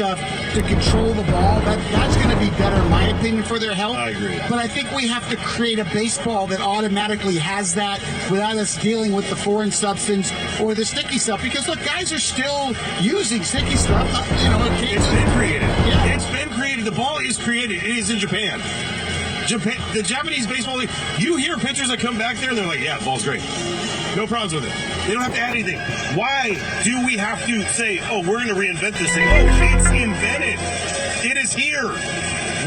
stuff to control the ball. That's going to be better, in my opinion, for their health. I agree. But I think we have to create a baseball that automatically has that without us dealing with the foreign substance or the sticky stuff. Because, look, guys are still using sticky stuff. It's been created. Yeah. It's been created. The ball is created. It is in Japan. The Japanese baseball league, you hear pitchers that come back there and they're like, yeah, the ball's great. No problems with it. They don't have to add anything. Why do we have to say, oh, we're going to reinvent this thing? Oh, it's invented. It is here.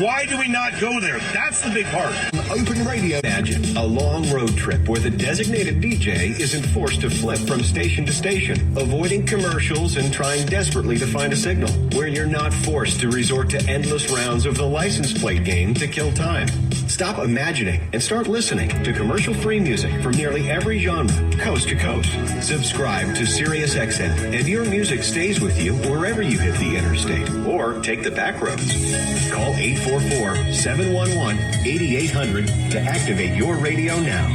Why do we not go there? That's the big part. Open radio. Imagine a long road trip where the designated DJ isn't forced to flip from station to station, avoiding commercials and trying desperately to find a signal, where you're not forced to resort to endless rounds of the license plate game to kill time. Stop imagining and start listening to commercial-free music from nearly every genre, coast to coast. Subscribe to SiriusXM, and your music stays with you wherever you hit the interstate or take the back roads. Call 844-711-8800 to activate your radio now.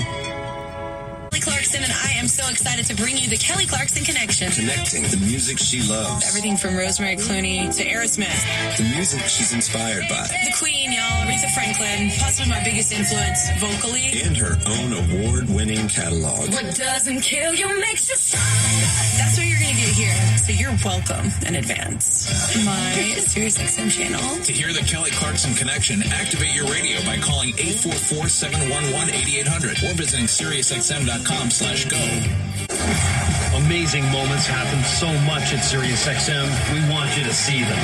Kelly Clarkson, and I am so excited to bring you the Kelly Clarkson Connection. Connecting the music she loves. Everything from Rosemary Clooney to Aerosmith. The music she's inspired by. The Queen, y'all, Aretha Franklin, possibly my biggest influence vocally. And her own award-winning catalog. What doesn't kill you makes you stronger. That's what you're going to get here. So you're welcome in advance. My SiriusXM channel. To hear the Kelly Clarkson Connection, activate your radio by calling 844-711-8800 or visiting SiriusXM.com/go. Amazing moments happen so much at SiriusXM. We want you to see them.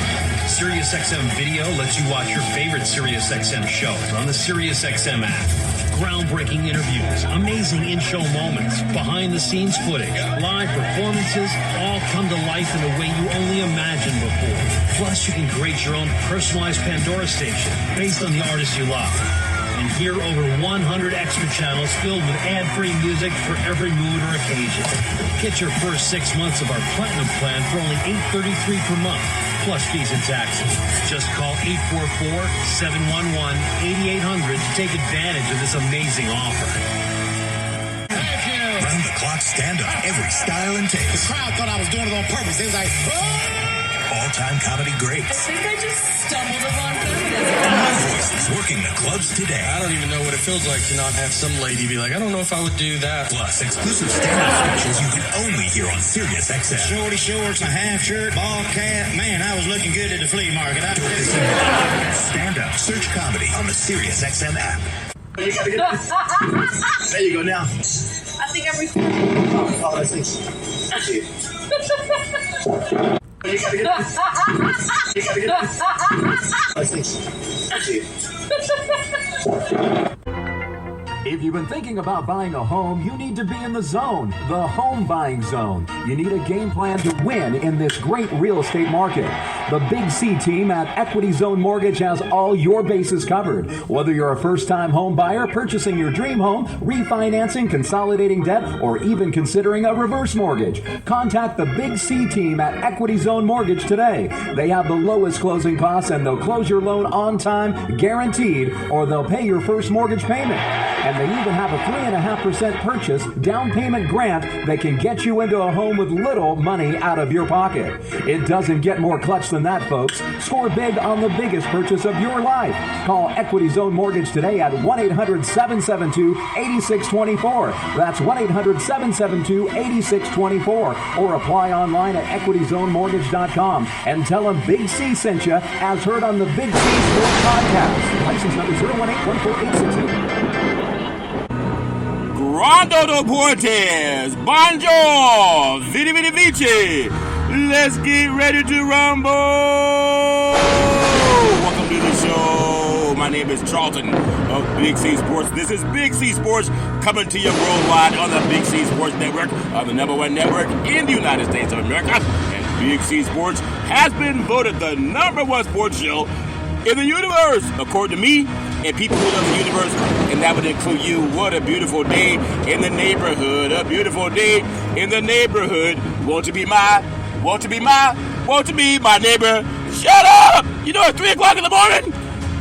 SiriusXM Video lets you watch your favorite SiriusXM shows on the SiriusXM app. Groundbreaking interviews, amazing in-show moments, behind-the-scenes footage, live performances, all come to life in a way you only imagined before. Plus, you can create your own personalized Pandora station based on the artists you love. And hear over 100 extra channels filled with ad-free music for every mood or occasion. Get your first 6 months of our Platinum plan for only $8.33 per month, plus fees and taxes. Just call 844-711-8800 to take advantage of this amazing offer. Round the clock stand-up, every style and taste. The crowd thought I was doing it on purpose. They was like, oh! All-time comedy greats. I think I just stumbled upon feminism. Voices working the clubs today. I don't even know what it feels like to not have some lady be like, I don't know if I would do that. Plus, exclusive stand-up specials you can only hear on SiriusXM. Shorty shorts, a half shirt, ball cap. Man, I was looking good at the flea market. Stand-up, search comedy on the SiriusXM app. There you go now. I think I'm Oh, let's see. You gotta get this. Let's see. If you've been thinking about buying a home, you need to be in the zone, the home buying zone. You need a game plan to win in this great real estate market. The Big C team at Equity Zone Mortgage has all your bases covered. Whether you're a first-time home buyer, purchasing your dream home, refinancing, consolidating debt, or even considering a reverse mortgage, contact the Big C team at Equity Zone Mortgage today. They have the lowest closing costs and they'll close your loan on time, guaranteed, or they'll pay your first mortgage payment. And they even have a 3.5% purchase down payment grant that can get you into a home with little money out of your pocket. It doesn't get more clutch than that, folks. Score big on the biggest purchase of your life. Call Equity Zone Mortgage today at 1-800-772-8624. That's 1-800-772-8624. Or apply online at equityzonemortgage.com and tell them Big C sent you, as heard on the Big C Sports Podcast. License number 018-14862. Rondo Deportes, Bonjour, Vidi Vidi Vici. Let's get ready to rumble. Welcome to the show. My name is Charlton of Big C Sports. This is Big C Sports coming to you worldwide on the Big C Sports Network, on the #1 network in the United States of America. And Big C Sports has been voted the #1 sports show in the universe, according to me and people who love the universe, and that would include you. What a beautiful day in the neighborhood. A beautiful day in the neighborhood. Won't you be my neighbor? Shut up! You know, at 3 o'clock in the morning?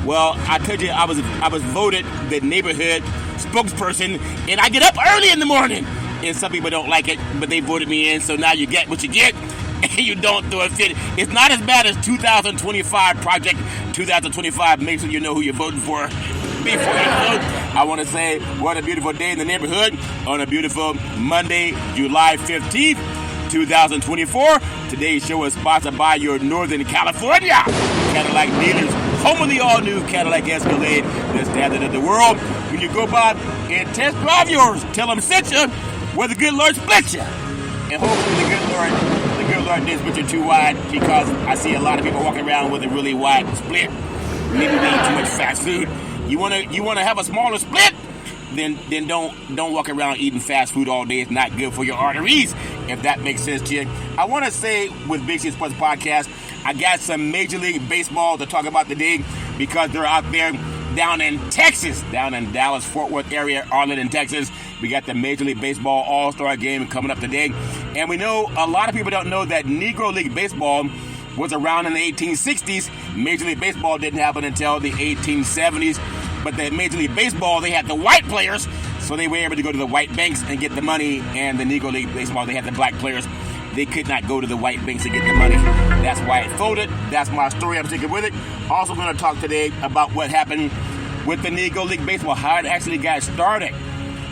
Well, I told you I was voted the neighborhood spokesperson, and I get up early in the morning. And some people don't like it, but they voted me in, so now you get what you get. and you don't throw a fit. It's not as bad as 2025 Project 2025. Make sure you know who you're voting for before you vote. I want to say what a beautiful day in the neighborhood on a beautiful Monday, July 15th, 2024. Today's show is sponsored by your Northern California Cadillac dealers, home of the all-new Cadillac Escalade, the standard of the world. When you go by and test drive yours, tell them sent you where the good Lord split you. And hopefully the good Lord didn't split you too wide, because I see a lot of people walking around with a really wide split. Maybe they eat too much fast food. You wanna have a smaller split? Then don't walk around eating fast food all day. It's not good for your arteries, if that makes sense to you. I want to say with Big C Sports Podcast, I got some Major League Baseball to talk about today, because they're out there down in Texas, down in Dallas, Fort Worth area, Arlington, Texas. We got the Major League Baseball All-Star Game coming up today. And we know a lot of people don't know that Negro League Baseball was around in the 1860s. Major League Baseball didn't happen until the 1870s. But the Major League Baseball, they had the white players, so they were able to go to the white banks and get the money. And the Negro League Baseball, they had the black players. They could not go to the white banks to get the money. That's why it folded. That's my story. I'm sticking with it. Also going to talk today about what happened with the Negro League Baseball, how it actually got started.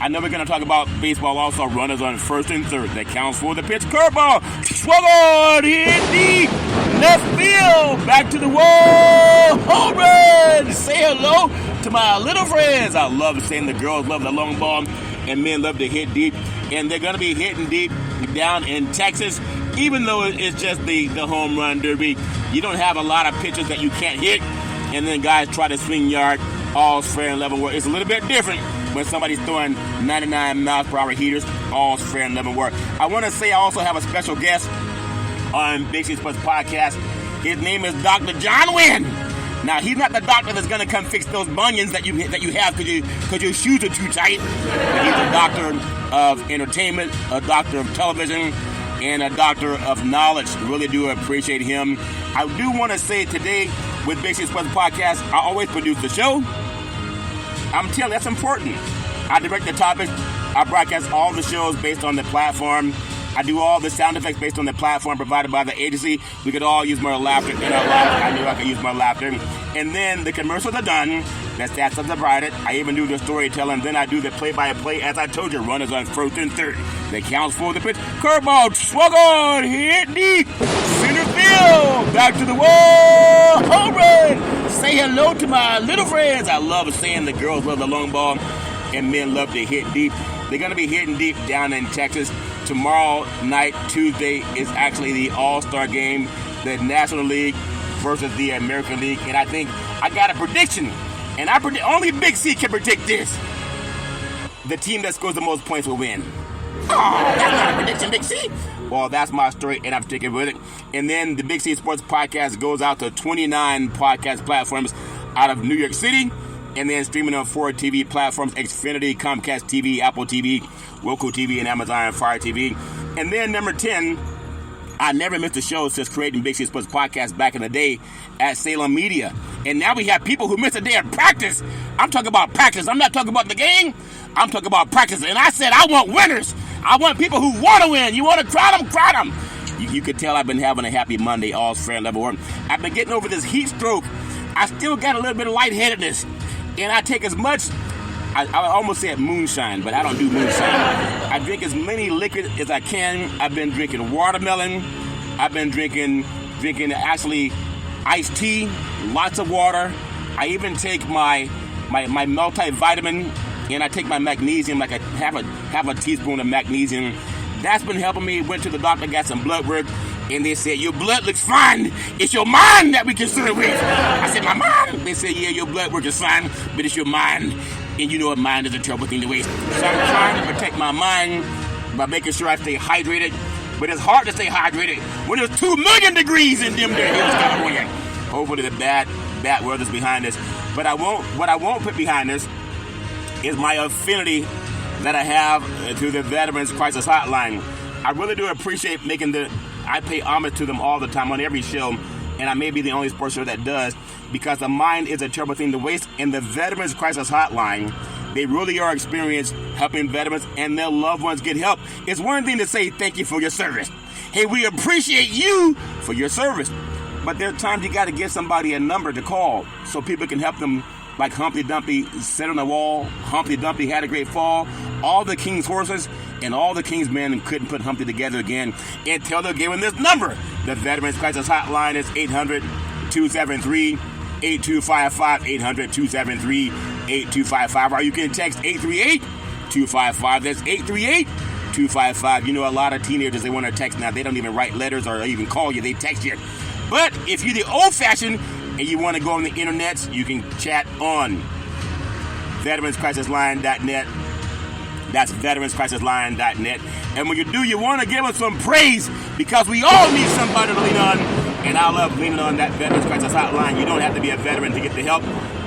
I know we're going to talk about baseball also. Runners on first and third. That counts for the pitch. Curveball. Swung on. Hit deep. Left field. Back to the wall. Home run. Say hello to my little friends. I love saying the girls love the long ball and men love to hit deep. And they're going to be hitting deep down in Texas. Even though it's just the home run derby, you don't have a lot of pitches that you can't hit. And then guys try to swing yard. All's fair and level. It's a little bit different when somebody's throwing 99 miles per hour heaters. All's fair and level work. I want to say I also have a special guest on Big C Sports Podcast. His name is Dr. John Wynn. Now, he's not the doctor that's going to come fix those bunions that you have because your shoes are too tight. But he's a doctor of entertainment, a doctor of television, and a doctor of knowledge. Really do appreciate him. I do want to say today with Big C Sports Podcast, I always produce the show. I'm telling you, that's important. I direct the topics. I broadcast all the shows based on the platform. I do all the sound effects based on the platform provided by the agency. We could all use more laughter in our lives. I knew I could use more laughter. And then the commercials are done. The stats are provided. I even do the storytelling. Then I do the play-by-play. As I told you, runners on first and third. That counts for the pitch. Curveball, swung on, hit deep. Center field, back to the wall. Home run. Say hello to my little friends. I love saying the girls love the long ball and men love to hit deep. They're going to be hitting deep down in Texas. Tomorrow night, Tuesday, is actually the All-Star Game, the National League versus the American League. And I think I got a prediction. And only Big C can predict this. The team that scores the most points will win. Oh, that's not a prediction, Big C. Well, that's my story, and I'm sticking with it. And then the Big C Sports Podcast goes out to 29 podcast platforms out of New York City. And then streaming on 4 TV platforms: Xfinity, Comcast TV, Apple TV, Roku TV, and Amazon Fire TV. And then number 10, I never missed a show since creating Big C Sports Podcast back in the day at Salem Media. And now we have people who miss a day of practice. I'm talking about practice. I'm not talking about the game. I'm talking about practice. And I said I want winners. I want people who want to win. You want to try them? Try them. You could tell I've been having a happy Monday, all fair level work. I've been getting over this heat stroke. I still got a little bit of lightheadedness. And I take as much, I almost said moonshine, but I don't do moonshine. I drink as many liquids as I can. I've been drinking watermelon. I've been drinking actually iced tea, lots of water. I even take my multivitamin, and I take my magnesium, like half a teaspoon of magnesium. That's been helping me. Went to the doctor, got some blood work. And they said, your blood looks fine. It's your mind that we concern with. I said, my mind? They said, yeah, your blood work is fine, but it's your mind. And you know what, mind is a terrible thing to waste. So I'm trying to protect my mind by making sure I stay hydrated. But it's hard to stay hydrated when there's 2 million degrees in them there hills, California. Hopefully the bad weather's behind us. But what I won't put behind us is my affinity that I have to the Veterans Crisis Hotline. I really do appreciate I pay homage to them all the time on every show, and I may be the only sports show that does, because the mind is a terrible thing to waste. And the Veterans Crisis Hotline, they really are experienced helping veterans and their loved ones get help. It's one thing to say thank you for your service. hey, we appreciate you for your service. But there are times you got to give somebody a number to call so people can help them, like Humpty Dumpty sat on the wall. Humpty Dumpty had a great fall. All the king's horses and all the king's men couldn't put Humpty together again until they gave him this number. The Veterans Crisis Hotline is 800-273-8255, 800-273-8255, or you can text 838-255. That's 838-255. You know, a lot of teenagers, they want to text now. They don't even write letters or even call you. They text you. But if you're the old-fashioned and you want to go on the internet, you can chat on veteranscrisisline.net. That's veteranscrisisline.net. And when you do, you want to give us some praise because we all need somebody to lean on. And I love leaning on that Veterans Crisis Hotline. You don't have to be a veteran to get the help,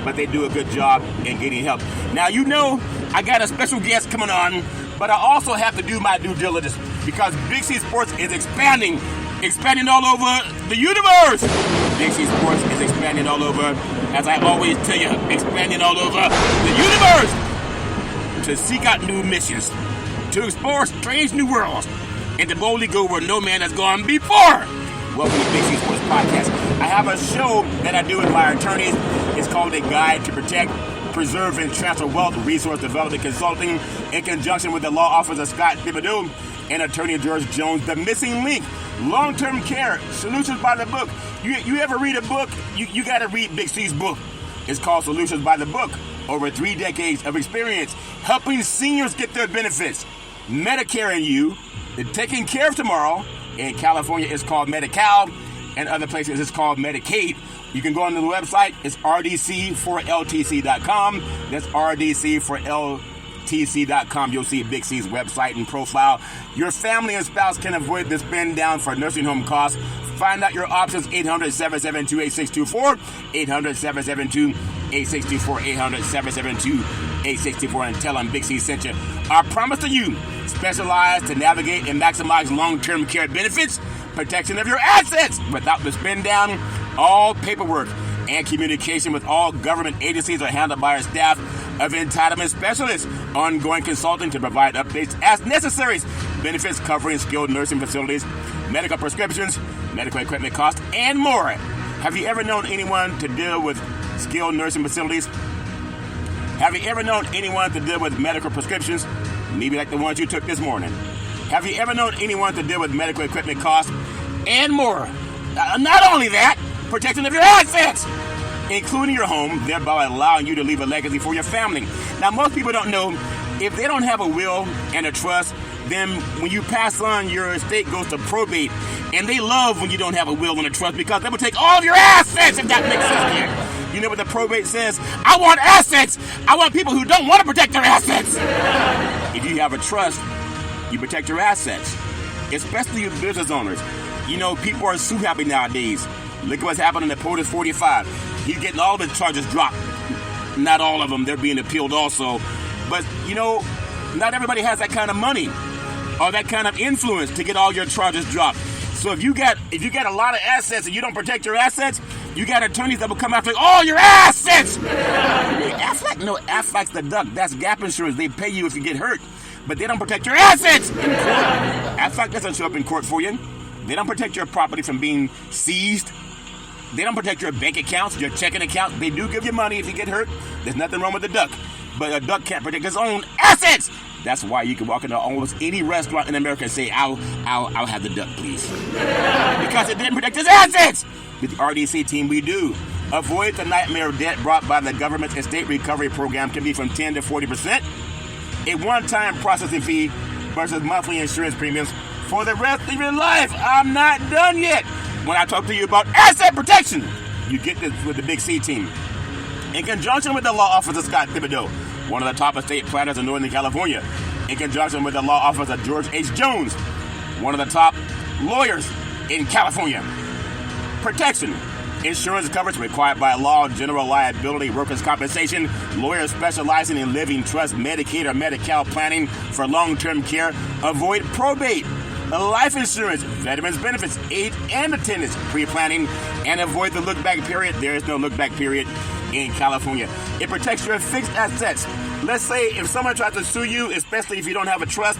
but they do a good job in getting help. Now, you know, I got a special guest coming on, but I also have to do my due diligence because Big C Sports is expanding all over the universe. Big C Sports is expanding all over, as I always tell you, expanding all over the universe to seek out new missions, to explore strange new worlds, and to boldly go where no man has gone before. Welcome to Big C Sports Podcast. I have a show that I do with my attorneys. It's called A Guide to Protect, Preserve, and Transfer Wealth, Resource Development Consulting, in conjunction with the law office of Scott Thibodeau and attorney George Jones. The Missing Link, Long-Term Care, Solutions by the Book. You ever read a book? You got to read Big C's book. It's called Solutions by the Book. Over 3 decades of experience helping seniors get their benefits. Medicare and You, the Taking Care of Tomorrow. In California, it's called Medi-Cal, and other places it's called Medicaid. You can go on to the website. It's rdc4ltc.com. That's rdc4ltc.com. You'll see Big C's website and profile. Your family and spouse can avoid the spend down for nursing home costs. Find out your options, 800-772-8624, 800-772-8624, 800-772-8624, and tell them Big C sent you. Our promise to you, specialized to navigate and maximize long-term care benefits, protection of your assets without the spend down. All paperwork and communication with all government agencies are handled by our staff of entitlement specialists. Ongoing consulting to provide updates as necessary. Benefits covering skilled nursing facilities, medical prescriptions, medical equipment costs, and more. Have you ever known anyone to deal with skilled nursing facilities? Have you ever known anyone to deal with medical prescriptions? Maybe like the ones you took this morning. Have you ever known anyone to deal with medical equipment costs and more? Not only that, protection of your assets, including your home, thereby allowing you to leave a legacy for your family. Now, most people don't know if they don't have a will and a trust, then when you pass on, your estate goes to probate. And they love when you don't have a will and a trust because they will take all of your assets, if that makes sense here. You know what the probate says? I want assets. I want people who don't want to protect their assets. If you have a trust, you protect your assets, especially your business owners. You know, people are so happy nowadays. Look at what's happening to POTUS 45. He's getting all of his charges dropped. Not all of them. They're being appealed also. But, you know, not everybody has that kind of money or that kind of influence to get all your charges dropped. So if you got a lot of assets and you don't protect your assets, you got attorneys that will come after all your assets. Aflac? No, Aflac's the duck. That's gap insurance. They pay you if you get hurt, but they don't protect your assets in court. Aflac doesn't show up in court for you. They don't protect your property from being seized. They don't protect your bank accounts, your checking accounts. They do give you money if you get hurt. There's nothing wrong with the duck. But a duck can't protect his own assets. That's why you can walk into almost any restaurant in America and say, I'll have the duck, please. Because it didn't protect his assets. With the RDC team, we do. Avoid the nightmare of debt brought by the government's estate recovery program can be from 10 to 40%. A one-time processing fee versus monthly insurance premiums for the rest of your life. I'm not done yet. When I talk to you about asset protection, you get this with the Big C team. In conjunction with the law office of Scott Thibodeau, one of the top estate planners in Northern California. In conjunction with the law office of George H. Jones, one of the top lawyers in California. Protection. Insurance coverage required by law, general liability, workers' compensation, lawyers specializing in living trust, Medicaid or Medi-Cal planning for long-term care. Avoid probate. Life insurance, veterans benefits, aid and attendance, pre-planning, and avoid the look-back period. There is no look-back period in California. It protects your fixed assets. Let's say if someone tries to sue you, especially if you don't have a trust,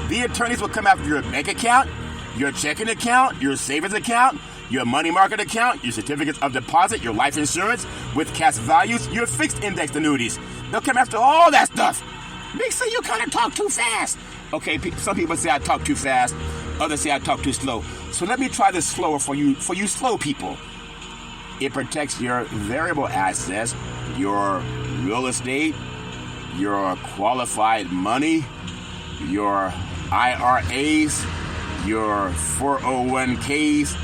the attorneys will come after your bank account, your checking account, your savings account, your money market account, your certificates of deposit, your life insurance with cash values, your fixed index annuities. They'll come after all that stuff. Big C, you kind of talk too fast. Okay, some people say I talk too fast. Others say I talk too slow. So let me try this slower for you slow people. It protects your variable assets, your real estate, your qualified money, your IRAs, your 401ks,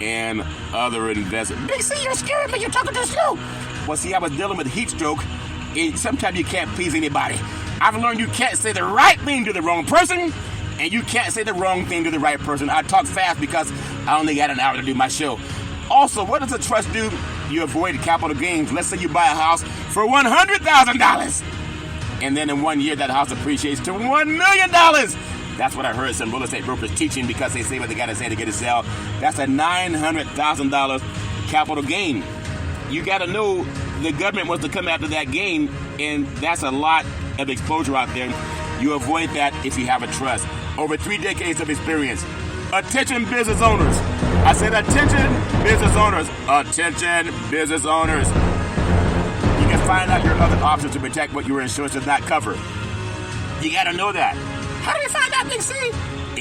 and other investments. Big C, you're scaring me. You're talking too slow. Well, see, I was dealing with heat stroke, and sometimes you can't please anybody. I've learned you can't say the right thing to the wrong person, and you can't say the wrong thing to the right person. I talk fast because I only got an hour to do my show. Also, what does a trust do? You avoid capital gains. Let's say you buy a house for $100,000. And then in 1 year, that house appreciates to $1 million. That's what I heard some real estate brokers teaching because they say what they got to say to get a sale. That's a $900,000 capital gain. You got to know the government wants to come after that gain, and that's a lot of exposure out there. You avoid that if you have a trust. Over 3 decades of experience. Attention business owners. I said attention business owners. Attention business owners. You can find out your other options to protect what your insurance does not cover. You got to know that. How do we find out, Big C?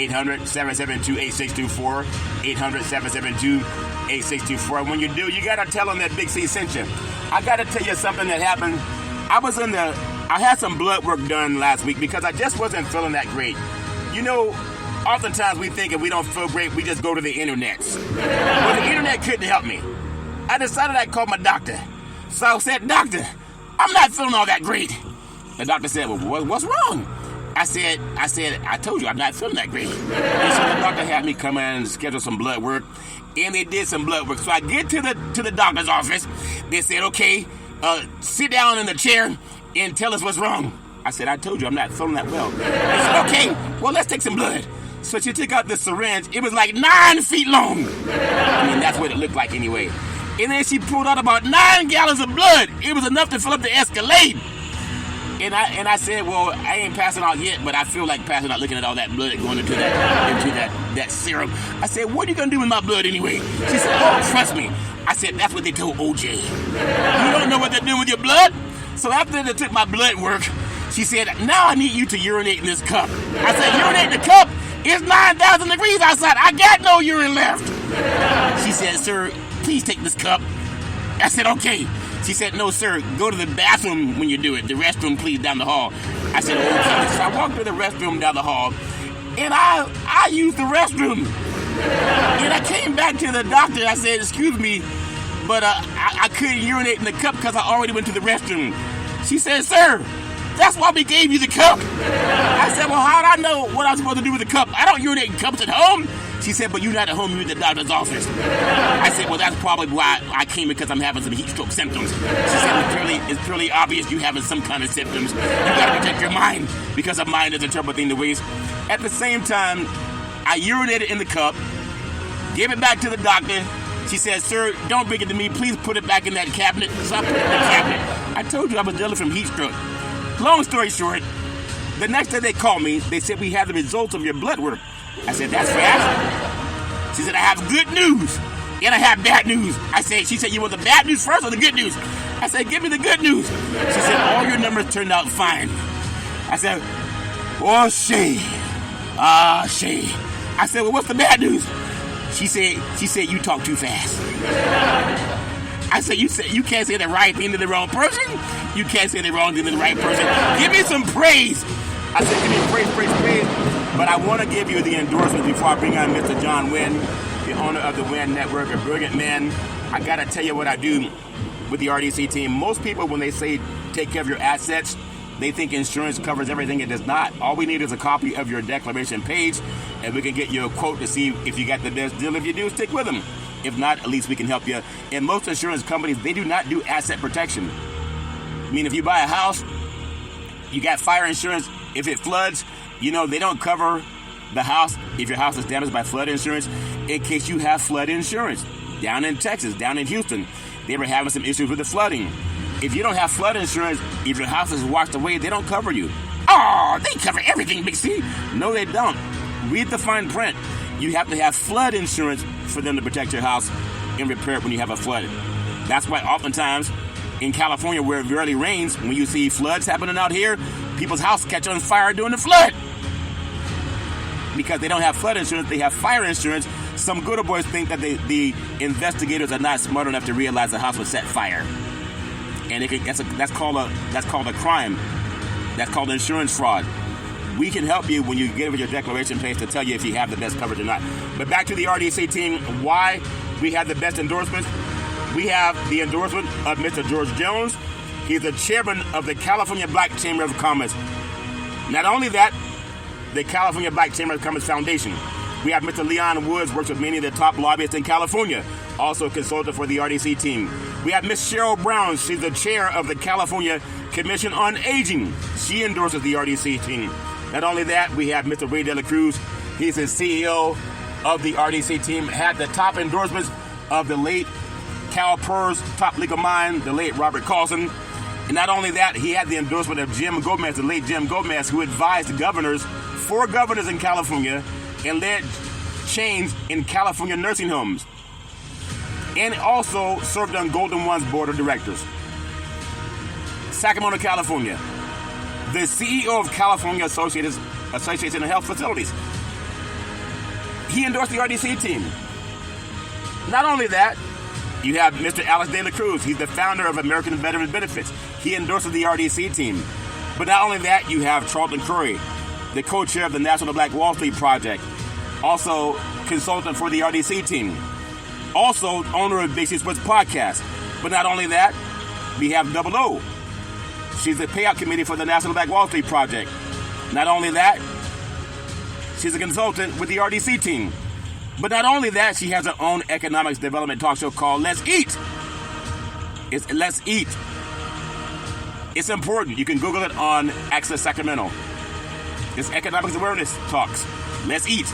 800-772-8624. 800-772-8624. When you do, you got to tell them that Big C sent you. I got to tell you something that happened. I had some blood work done last week because I just wasn't feeling that great. You know, oftentimes we think if we don't feel great, we just go to the internet. Well, the internet couldn't help me. I decided I'd call my doctor. So I said, "Doctor, I'm not feeling all that great." The doctor said, "Well, what's wrong?" I said, "I told you I'm not feeling that great." And so the doctor had me come in and schedule some blood work, and they did some blood work. So I get to the doctor's office. They said, "Okay, sit down in the chair and tell us what's wrong." I said, "I told you I'm not feeling that well." They said, "Okay, well, let's take some blood." So she took out the syringe. It was like 9 feet long. I mean, that's what it looked like anyway. And then she pulled out about 9 gallons of blood. It was enough to fill up the Escalade. And I said, "Well, I ain't passing out yet, but I feel like passing out looking at all that blood going into that serum." I said, "What are you gonna do with my blood anyway?" She said, "Oh, trust me." I said, "That's what they told OJ. You don't know what they're doing with your blood?" So after they took my blood work, she said, "Now I need you to urinate in this cup." I said, "Urinate in the cup? It's 9,000 degrees outside. I got no urine left." She said, "Sir, please take this cup." I said, "Okay." She said, "No, sir, go to the bathroom when you do it. The restroom, please, down the hall." I said, "Okay." So I walked to the restroom down the hall, and I used the restroom. And I came back to the doctor. I said, "Excuse me, but I couldn't urinate in the cup because I already went to the restroom." She said, "Sir, that's why we gave you the cup." I said, "Well, how'd I know what I'm supposed to do with the cup? I don't urinate in cups at home." She said, "But you're not at home, you're at the doctor's office." I said, "Well, that's probably why I came, because I'm having some heat stroke symptoms." She said, it's purely obvious you having some kind of symptoms. You got to protect your mind, because a mind is interpreting the ways. At the same time, I urinated in the cup, gave it back to the doctor. She said, "Sir, don't bring it to me. Please put it back in that cabinet." So I put it in the cabinet. I told you I was dealing from heat stroke. Long story short, the next day they called me. They said, "We have the results of your blood work." I said, "That's fast." She said, "I have good news and I have bad news." She said, "You want the bad news first or the good news?" I said, "Give me the good news." She said, "All your numbers turned out fine." I said, "Oh, she. I said, "Well, what's the bad news?" She said, "You talk too fast." I said, you can't say the right thing to the wrong person. You can't say the wrong thing to the right person. Give me some praise. I said, "Give me praise. But I want to give you the endorsement before I bring on Mr. John Wynn, the owner of the Wynn Network, a brilliant man. I got to tell you what I do with the RDC team. Most people, when they say take care of your assets, they think insurance covers everything. It does not. All we need is a copy of your declaration page, and we can get you a quote to see if you got the best deal. If you do, stick with them. If not, at least we can help you. And most insurance companies, they do not do asset protection. I mean, if you buy a house, you got fire insurance. If it floods, they don't cover the house if your house is damaged by flood insurance, in case you have flood insurance. Down in Texas, down in Houston, they were having some issues with the flooding. If you don't have flood insurance, if your house is washed away, they don't cover you. Oh, they cover everything, Big C. No, they don't. Read the fine print. you have to have flood insurance for them to protect your house and repair it when you have a flood. That's why oftentimes in California, where it rarely rains, when you see floods happening out here, people's house catch on fire during the flood. Because they don't have flood insurance, they have fire insurance. Some good old boys think that the investigators are not smart enough to realize the house was set fire. And that's called a crime. That's called insurance fraud. We can help you when you get with your declaration page to tell you if you have the best coverage or not. But back to the RDC team, why we have the best endorsements. We have the endorsement of Mr. George Jones. He's the chairman of the California Black Chamber of Commerce. Not only that, the California Black Chamber of Commerce Foundation. We have Mr. Leon Woods, works with many of the top lobbyists in California, also a consultant for the RDC team. We have Ms. Cheryl Brown. She's the chair of the California Commission on Aging. She endorses the RDC team. Not only that, we have Mr. Ray De La Cruz. He's the CEO of the RDC team, had the top endorsements of the late CalPERS top legal mind, the late Robert Carlson. And not only that, he had the endorsement of Jim Gomez, the late Jim Gomez, who advised four governors in California, and led change in California nursing homes. And also served on Golden One's board of directors. Sacramento, California. The CEO of California Association of Health Facilities. He endorsed the RDC team. Not only that, you have Mr. Alex De La Cruz. He's the founder of American Veterans Benefits. He endorses the RDC team. But not only that, you have Charlton Curry, the co-chair of the National Black Wall Street Project. Also consultant for the RDC team. Also owner of Big C Sports Podcast. But not only that, we have Double O. She's the payout committee for the National Black Wall Street Project. Not only that, she's a consultant with the RDC team. But not only that, she has her own economics development talk show called Let's Eat. It's Let's Eat. It's important. You can Google it on Access Sacramento. It's economics awareness talks. Let's eat.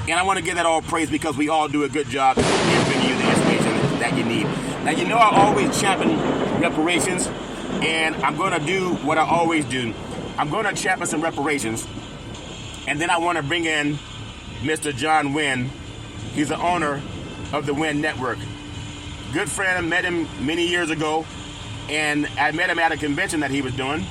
And I want to give that all praise because we all do a good job in bringing you the information that you need. Now, you know I always champion reparations, and I'm going to do what I always do. I'm going to champion some reparations, and then I want to bring in Mr. John Wynn. He's the owner of the Wynn Network. Good friend, met him many years ago, and I met him at a convention that he was doing,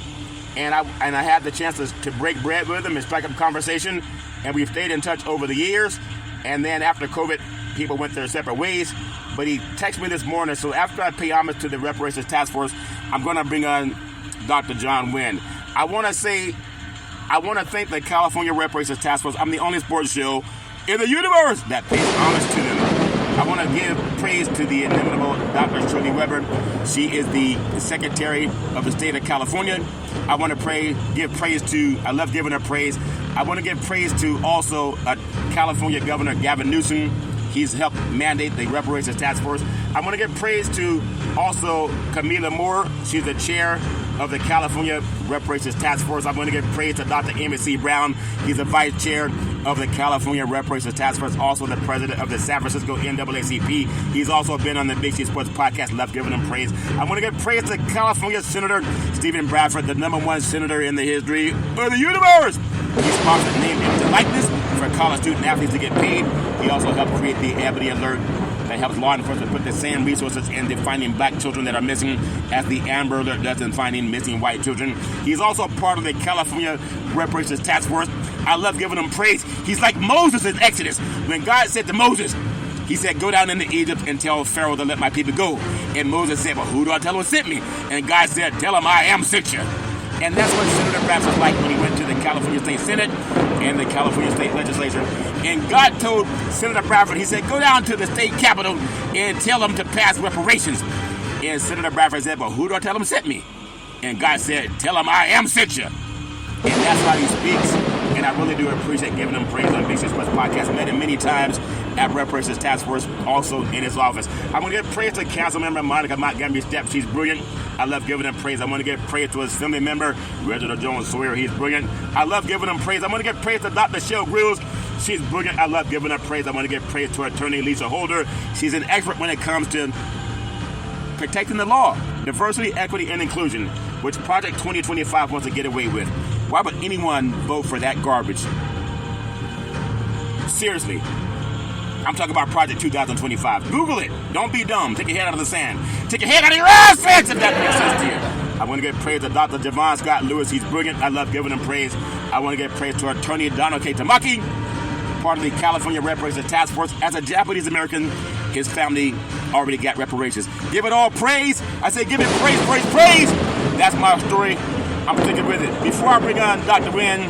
and I had the chance to break bread with him and strike up conversation, and we've stayed in touch over the years. And then after COVID, people went their separate ways, but he texted me this morning, so after I pay homage to the Reparations Task Force, I'm going to bring on Dr. John Wynn. I want to thank the California Reparations Task Force. I'm the only sports show in the universe that pays homage to them. I want to give praise to the inimitable Dr. Shirley Weber. She is the Secretary of the State of California. I want to give praise to, I love giving her praise. I want to give praise to also California Governor Gavin Newsom. He's helped mandate the Reparations Task Force. I want to give praise to also Camila Moore. She's the chair of the California Reparations Task Force. I want to give praise to Dr. Emmett C. Brown. He's the vice chair of the California Reparations Task Force, also the president of the San Francisco NAACP. He's also been on the Big C Sports Podcast. Love giving him praise. I want to give praise to California Senator Stephen Bradford, the #1 senator in the history of the universe. He sponsored name, image, and likeness for college student athletes to get paid. He also helped create the Ebony Alert that helps law enforcement put the same resources into finding black children that are missing as the Amber Alert does in finding missing white children. He's also part of the California Reparations Task Force. I love giving him praise. He's like Moses in Exodus. When God said to Moses, he said, go down into Egypt and tell Pharaoh to let my people go. And Moses said, well, who do I tell him sent me? And God said, tell him I am sent you. And that's what Senator Bradford was like when he went to the California State Senate and the California State Legislature. And God told Senator Bradford, he said, go down to the state capitol and tell them to pass reparations. And Senator Bradford said, well, who do I tell him sent me? And God said, tell him I am sent you. And that's how he speaks. And I really do appreciate giving him praise on Big C Sports Podcast. I met him many times at Reparations Task Force, also in his office. I want to give praise to Councilmember Monica Montgomery Stepp. She's brilliant. I love giving him praise. I want to give praise to his family member, Reginald Jones Sawyer. He's brilliant. I love giving him praise. I want to give praise to Dr. Shell Grills. She's brilliant. I love giving her praise. I want to give praise to Attorney Lisa Holder. She's an expert when it comes to protecting the law, diversity, equity, and inclusion, which Project 2025 wants to get away with. Why would anyone vote for that garbage? Seriously. I'm talking about Project 2025. Google it. Don't be dumb. Take your head out of the sand. Take your head out of your ass, fence, if that makes sense to you. I want to give praise to Dr. Javon Scott Lewis. He's brilliant. I love giving him praise. I want to give praise to Attorney Donald K. Tamaki, part of the California Reparations Task Force. As a Japanese American, his family already got reparations. Give it all praise. I say give it praise, praise, praise. That's my story. I'm sticking with it. Before I bring on Dr. Wynn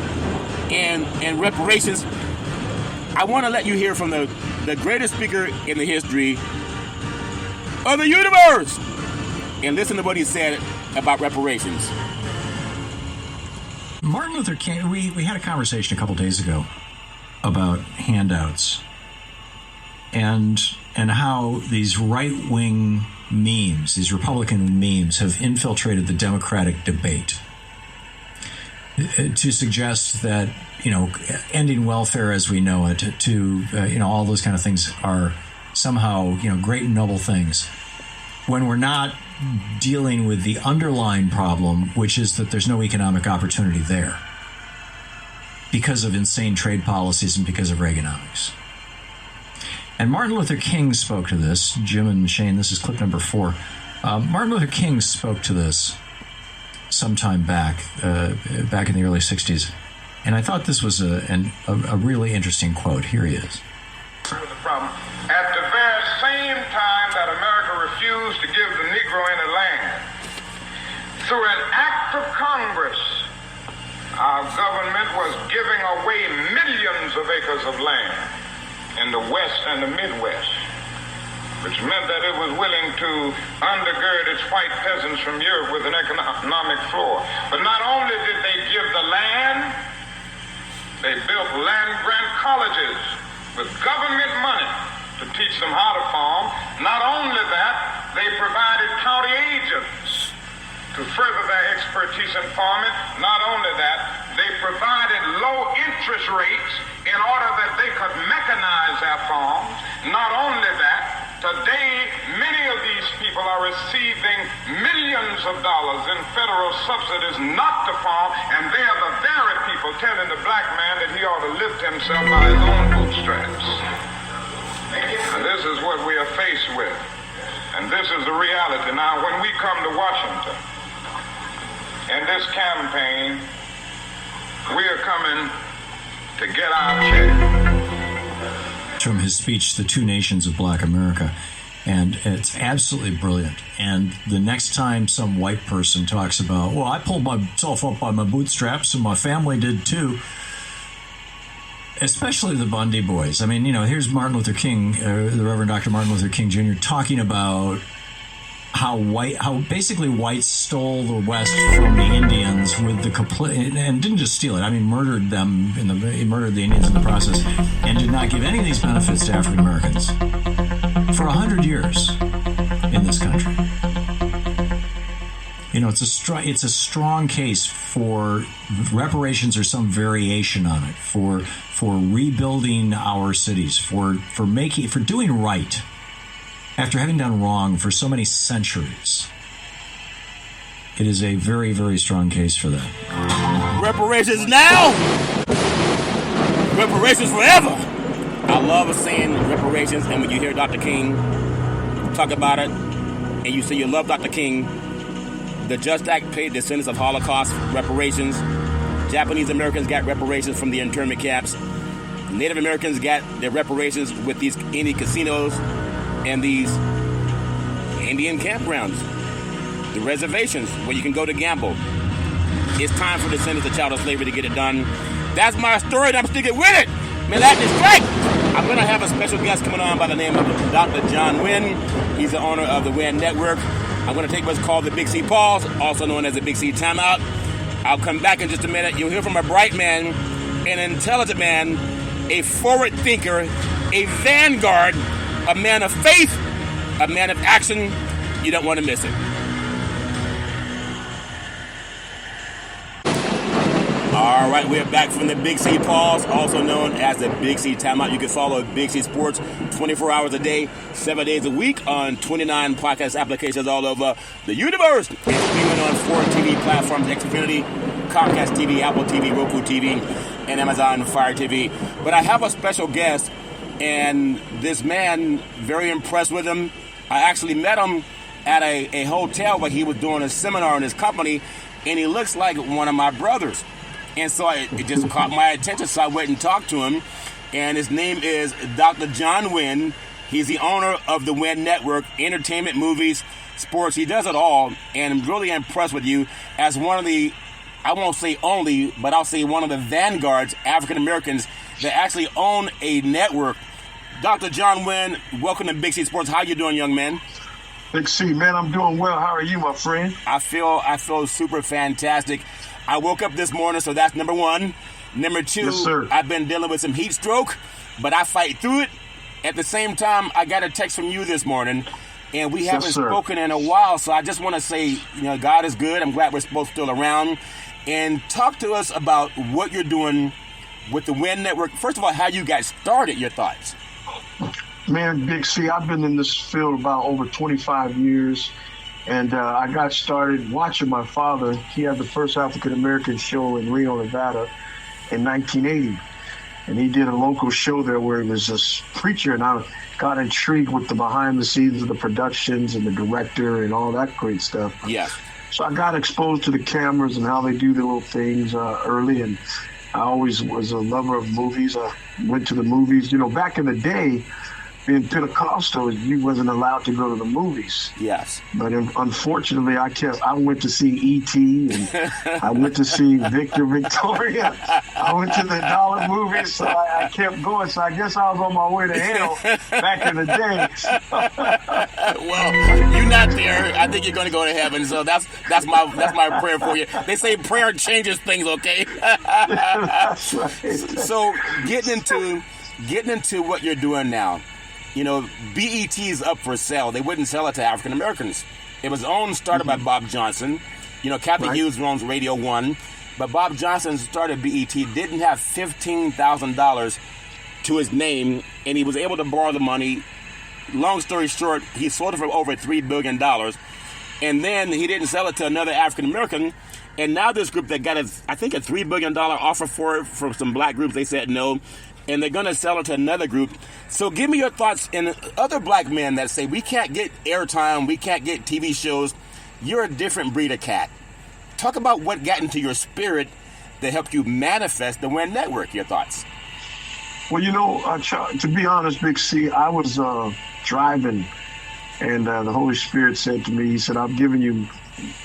and reparations, I want to let you hear from the greatest speaker in the history of the universe. And listen to what he said about reparations. Martin Luther King, we had a conversation a couple days ago about handouts and how these right-wing memes, these Republican memes, have infiltrated the Democratic debate to suggest that, ending welfare as we know it, all those kind of things are somehow, great and noble things, when we're not dealing with the underlying problem, which is that there's no economic opportunity there because of insane trade policies and because of Reaganomics. And Martin Luther King spoke to this. Jim and Shane, this is clip number 4. Martin Luther King spoke to this sometime back in the early 60s. And I thought this was a really interesting quote. Here he is. The problem. At the very same time that America refused to give the Negro any land, through an act of Congress, our government was giving away millions of acres of land in the West and the Midwest, which meant that it was willing to undergird its white peasants from Europe with an economic floor. But not only did they give the land, they built land-grant colleges with government money to teach them how to farm. Not only that, they provided county agents to further their expertise in farming. Not only that, they provided low interest rates in order that they could mechanize their farms. Not only that, today many of these people are receiving millions of dollars in federal subsidies not to farm, and they are the very people telling the black man that he ought to lift himself by his own bootstraps. And this is what we are faced with. And this is the reality. Now, when we come to Washington, in this campaign, we are coming to get our check. From his speech, The Two Nations of Black America. And it's absolutely brilliant. And the next time some white person talks about, well, I pulled myself up by my bootstraps and my family did too, especially the Bundy boys. I mean, here's Martin Luther King, the Reverend Dr. Martin Luther King Jr., talking about how basically whites stole the West from the Indians with the complete, and didn't just steal it. I mean, murdered them he murdered the Indians in the process, and did not give any of these benefits to African Americans for 100 years in this country. It's a strong case for reparations or some variation on it, for rebuilding our cities, for doing right after having done wrong for so many centuries. It is a very, very strong case for that. Reparations now, reparations forever. I love saying reparations, and when you hear Dr. King talk about it, and you say you love Dr. King, the Just Act paid descendants of Holocaust reparations. Japanese Americans got reparations from the internment camps. Native Americans got their reparations with these Indian casinos and these Indian campgrounds, the reservations where you can go to gamble. It's time for descendants of chattel slavery to get it done. That's my story, and I'm sticking with it. May that be straight. I'm going to have a special guest coming on by the name of Dr. John Wynn. He's the owner of the Wynn Network. I'm going to take what's called the Big C Pause, also known as the Big C Timeout. I'll come back in just a minute. You'll hear from a bright man, an intelligent man, a forward thinker, a vanguard, a man of faith, a man of action. You don't want to miss it. All right, we're back from the Big C Pause, also known as the Big C Timeout. You can follow Big C Sports 24 hours a day, 7 days a week on 29 podcast applications all over the universe. It's streaming on 4 TV platforms, Xfinity, Comcast TV, Apple TV, Roku TV, and Amazon Fire TV. But I have a special guest And this man, very impressed with him. I actually met him at a hotel where he was doing a seminar in his company, and he looks like one of my brothers. And so it just caught my attention, so I went and talked to him. And his name is Dr. John Wynn. He's the owner of the Wynn Network, entertainment, movies, sports. He does it all, and I'm really impressed with you as one of the, I won't say only, but I'll say one of the vanguards, African Americans, that actually own a network. Dr. John Wynn, welcome to Big C Sports. How you doing, young man? Big C, man, I'm doing well. How are you, my friend? I feel super fantastic. I woke up this morning, so that's number one. Number two, yes, sir. I've been dealing with some heat stroke, but I fight through it. At the same time, I got a text from you this morning, and we haven't spoken in a while, so I just want to say, God is good. I'm glad we're both still around. And talk to us about what you're doing with the Wynn Network. First of all, how you got started, your thoughts. Man, Big C, I've been in this field about over 25 years. And I got started watching my father. He had the first African-American show in Reno, Nevada in 1980. And he did a local show there where he was this preacher. And I got intrigued with the behind the scenes of the productions and the director and all that great stuff. Yeah. So I got exposed to the cameras and how they do their little things early. And I always was a lover of movies. I went to the movies. Back in the day, being Pentecostal, you wasn't allowed to go to the movies. Yes. But unfortunately, I went to see E.T. and I went to see Victor Victoria. I went to the dollar movies, so I kept going. So I guess I was on my way to hell back in the day. Well, you're not there. I think you're going to go to heaven. So that's my prayer for you. They say prayer changes things, okay? That's right. So getting into what you're doing now. BET is up for sale. They wouldn't sell it to African Americans. It was started by Bob Johnson. Captain Hughes owns Radio 1. But Bob Johnson started BET, didn't have $15,000 to his name, and he was able to borrow the money. Long story short, he sold it for over $3 billion. And then he didn't sell it to another African American. And now this group that got, I think, a $3 billion offer for it from some black groups, they said no. And they're going to sell it to another group. So give me your thoughts and other black men that say we can't get airtime, we can't get TV shows. You're a different breed of cat. Talk about what got into your spirit that helped you manifest the Wynn Network. Your thoughts? Well, to be honest, Big C, I was driving, and the Holy Spirit said to me, he said, I've given you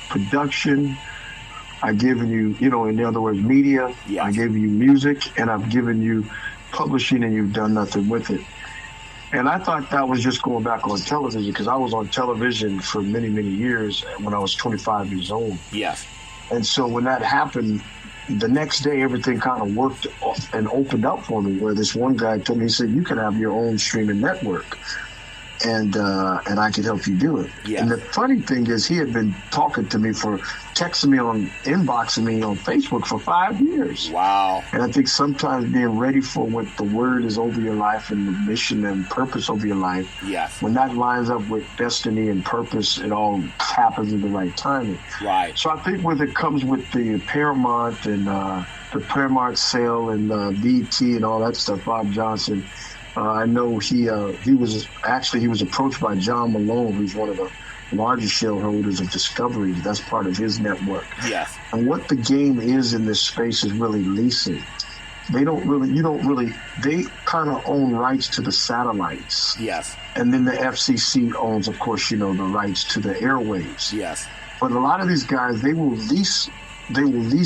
production, I've given you, in other words, media, yes. I gave you music, and I've given you publishing, and you've done nothing with it. And I thought that was just going back on television, because I was on television for many, many years when I was 25 years old. Yes. And so when that happened, the next day everything kind of worked and opened up for me, where this one guy told me, he said, you can have your own streaming network. And I could help you do it. Yes. And the funny thing is, he had been talking to me texting me inboxing me on Facebook for 5 years. Wow. And I think sometimes being ready for what the word is over your life and the mission and purpose over your life, yes. when that lines up with destiny and purpose, it all happens in the right timing. Right. So I think when it comes with the Paramount and the Paramount sale and BET and all that stuff, Bob Johnson, I know he was approached by John Malone, who's one of the largest shareholders of Discovery. That's part of his network. Yes. And what the game is in this space is really leasing. They kind of own rights to the satellites. Yes. And then the FCC owns, of course, the rights to the airwaves. Yes. But a lot of these guys, they will lease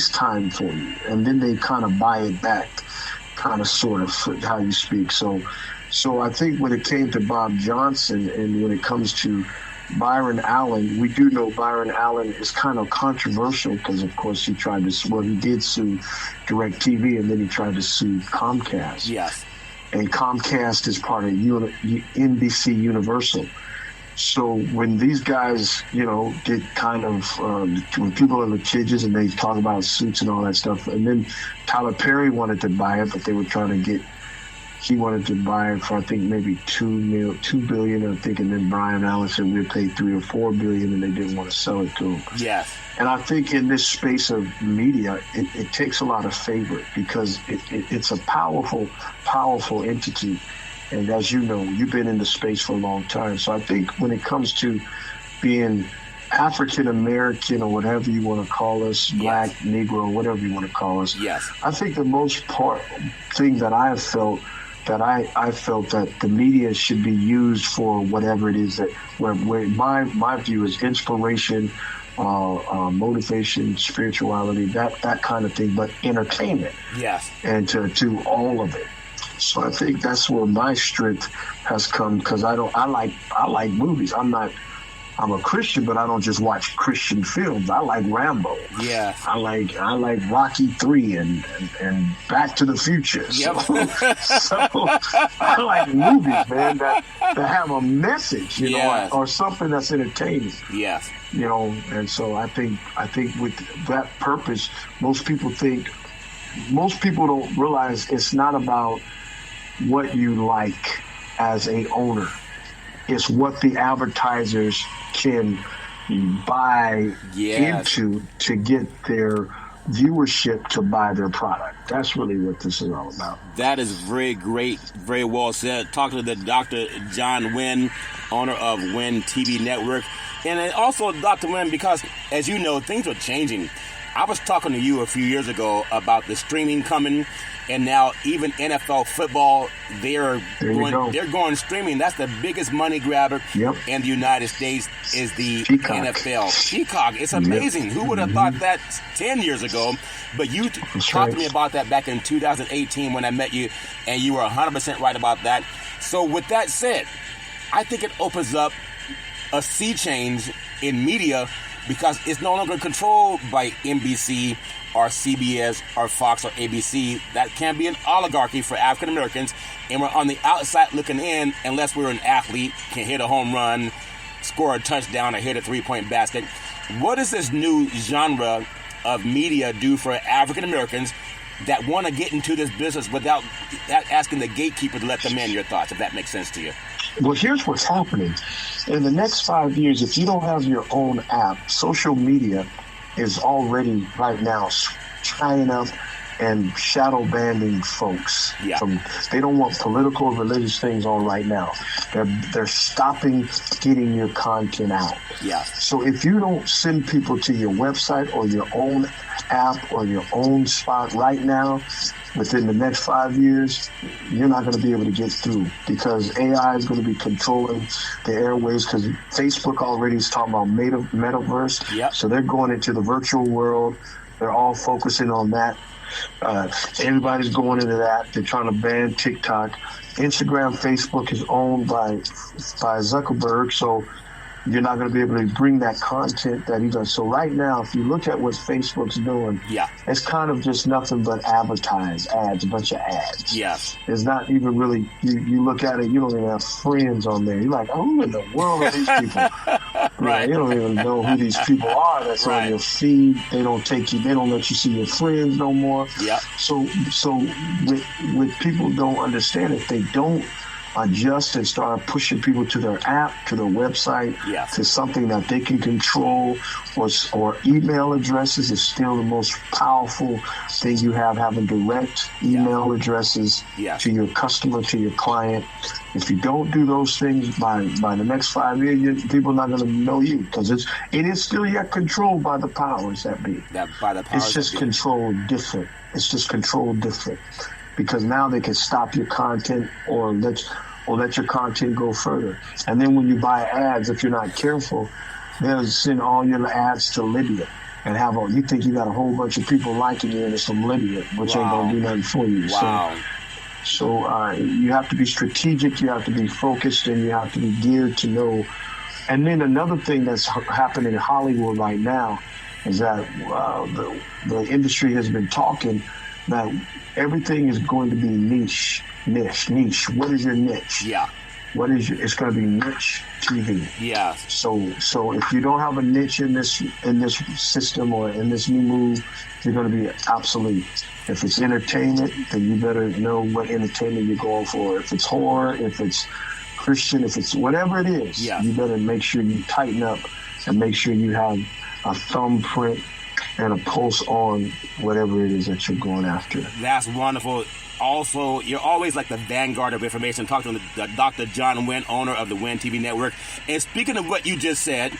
time for you, and then they kind of buy it back. Kind of sort of how you speak. So I think when it came to Bob Johnson and when it comes to Byron Allen, we do know Byron Allen is kind of controversial because, of course, he did sue DirecTV, and then he tried to sue Comcast. Yes. And Comcast is part of NBC Universal. So when these guys, get kind of, when people are litigious and they talk about suits and all that stuff, and then Tyler Perry wanted to buy it, but they were trying to he wanted to buy it for, I think, maybe $2 billion, I think, and then Brian Allen said we'll pay $3 or $4 billion, and they didn't want to sell it to him. Yes. And I think in this space of media, it takes a lot of favor because it's a powerful entity. And as you know, you've been in the space for a long time. So I think when it comes to being African American or whatever you want to call us, Black, Negro, whatever you want to call us, I think the most thing that I have felt I felt that the media should be used for whatever it is that where my view is inspiration, motivation, spirituality, that kind of thing, but entertainment. Yes. And to all of it. So I think that's where my strength has come, because I like movies. I'm a Christian, but I don't just watch Christian films. I like Rambo. Yeah. I like Rocky 3 and Back to the Future. Yep. So I like movies, man, that have a message, you know, or something that's entertaining. Yes. You know, and so I think with that purpose, most people don't realize it's not about what you like as a owner. It's what the advertisers can buy into to get their viewership to buy their product. That's really what this is all about. That is very great, very well said. Talking to the Dr. John Wynn, owner of Wynn TV Network. And also Dr. Wynn, because as you know, things are changing. I was talking to you a few years ago about the streaming coming, and now even NFL football, they're going streaming. That's the biggest money grabber in the United States is the NFL. Peacock. It's amazing. Who would have thought that 10 years ago? But you talked to me about that back in 2018 when I met you, and you were 100% right about that. So with that said, I think it opens up a sea change in media, because it's no longer controlled by NBC or CBS or Fox or ABC. That can be an oligarchy for African Americans, and we're on the outside looking in unless we're an athlete, can hit a home run, score a touchdown, or hit a three-point basket. What does this new genre of media do for African Americans that want to get into this business without asking the gatekeeper to let them in? Your thoughts, if that makes sense to you. Well, here's what's happening. In the next 5 years, if you don't have your own app, social media is already right now trying up and shadow banning folks. They don't want political or religious things on right now. They're stopping getting your content out. So if you don't send people to your website or your own app or your own spot right now, within the next 5 years, you're not going to be able to get through, because AI is going to be controlling the airwaves, because Facebook already is talking about metaverse. So they're going into the virtual world. They're all focusing on that. Everybody's going into that. They're trying to ban TikTok. Instagram, Facebook is owned by Zuckerberg, so you're not going to be able to bring that content that he does. So right now, if you look at what Facebook's doing, it's kind of just nothing but ads, a bunch of ads. It's not even really, you look at it, you don't even have friends on there. You're like, oh, who in the world are these people? You don't even know who these people are that's on your feed. They don't let you see your friends no more. So with people don't understand, if they don't adjust and start pushing people to their app, to their website, to something that they can control, or email addresses is still the most powerful thing you have, having direct email addresses to your customer, to your client. If you don't do those things by the next 5 years, people are not going to know you, because it is still yet controlled by the powers that be. It's just controlled different. Because now they can stop your content or let your content go further. And then when you buy ads, if you're not careful, they'll send all your ads to Libya and you think you got a whole bunch of people liking you, and it's from Libya, which ain't gonna do nothing for you. So you have to be strategic, you have to be focused, and you have to be geared to know. And then another thing that's happening in Hollywood right now is that the industry has been talking that everything is going to be niche. What is your niche? It's going to be niche TV. So if you don't have a niche in this system or in this new move, you're going to be obsolete. If it's entertainment, then you better know what entertainment you're going for. If it's horror, if it's Christian, if it's whatever it is, you better make sure you tighten up and make sure you have a thumbprint and a pulse on whatever it is that you're going after. That's wonderful. Also, you're always like the vanguard of information. Talking to Dr. John Wynn, owner of the Wynn TV Network. And speaking of what you just said,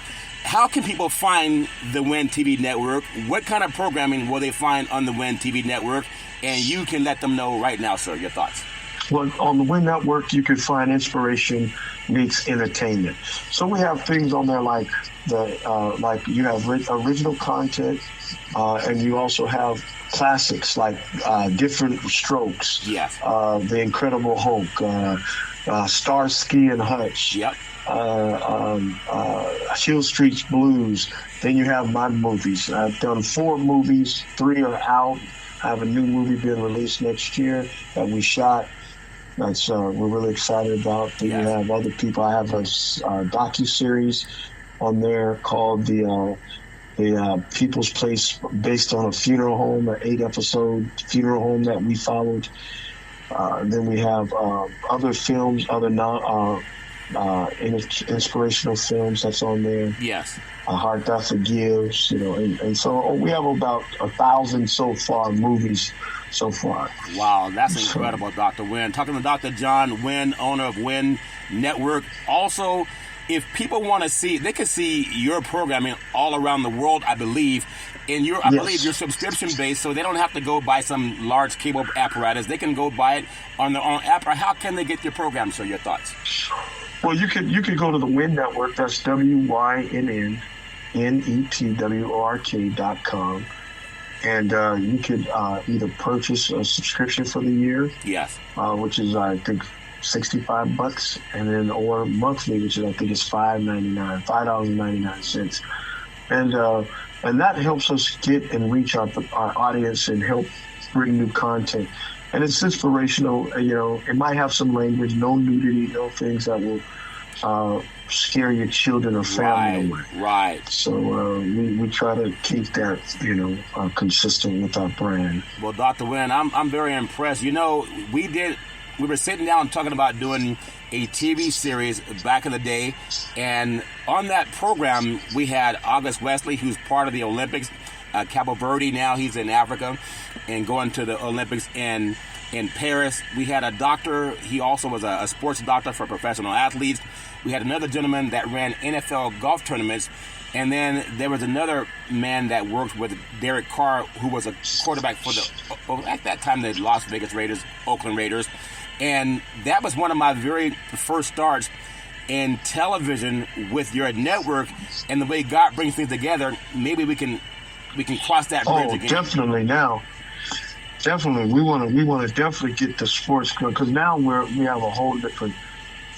how can people find the Wynn TV Network? What kind of programming will they find on the Wynn TV Network? And you can let them know right now, sir, your thoughts. Well, on the Wynn Network, you can find inspiration meets entertainment. So we have things on there like you have original content, and you also have classics like Different Strokes, yes, The Incredible Hulk, Starsky and Hutch, yep, Hill Street Blues. Then you have my movies. I've done 4 movies, 3 are out. I have a new movie being released next year that we shot. That's we're really excited about. Then you have other people. I have a docu-series on there called the People's Place, based on a funeral home, an 8-episode funeral home that we followed. Then we have other films, other inspirational films that's on there. Yes. A Heart That Forgives, and so we have about 1,000 so far movies so far. Wow, that's incredible, Dr. Wynn. Talking to Dr. John Wynn, owner of Wynn Network. Also, if people want to see, they can see your programming all around the world, I believe. And I believe you're subscription based, so they don't have to go buy some large cable apparatus. They can go buy it on their own app. Or how can they get your program, sir? Your thoughts? Well, you could go to the Wynn Network. That's WYNNNETWORK.com. And you could either purchase a subscription for the year, yes, which is I think $65, and then or monthly, which is I think is $5.99, and that helps us get and reach our audience and help bring new content. And it's inspirational. It might have some language, no nudity, no things that will scare your children or family away. Right. So we try to keep that, consistent with our brand. Well, Dr. Wynn, I'm very impressed. We were sitting down talking about doing a TV series back in the day, and on that program we had August Wesley, who's part of the Olympics, Cabo Verde. Now he's in Africa and going to the Olympics in Paris. We had a doctor. He also was a sports doctor for professional athletes. We had another gentleman that ran NFL golf tournaments. And then there was another man that worked with Derek Carr, who was a quarterback for at that time, the Las Vegas Raiders, Oakland Raiders. And that was one of my very first starts in television with your network. And the way God brings things together, maybe we can cross that bridge again. Definitely now. Definitely, we want to definitely get the sports going, because now we have a whole different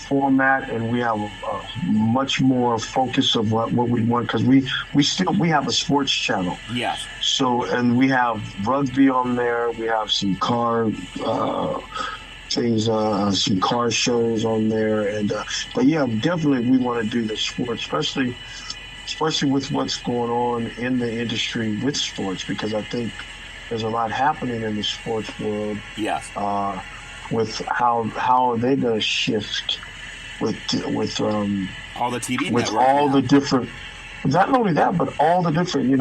format, and we have a much more focus of what we want, because we have a sports channel. Yes. So, and we have rugby on there. We have some car things, some car shows on there, and but yeah, definitely we want to do the sports, especially with what's going on in the industry with sports, because I think there's a lot happening in the sports world. Yes. With how are they going to shift with all the TV with all the different. Not only that, but all the different.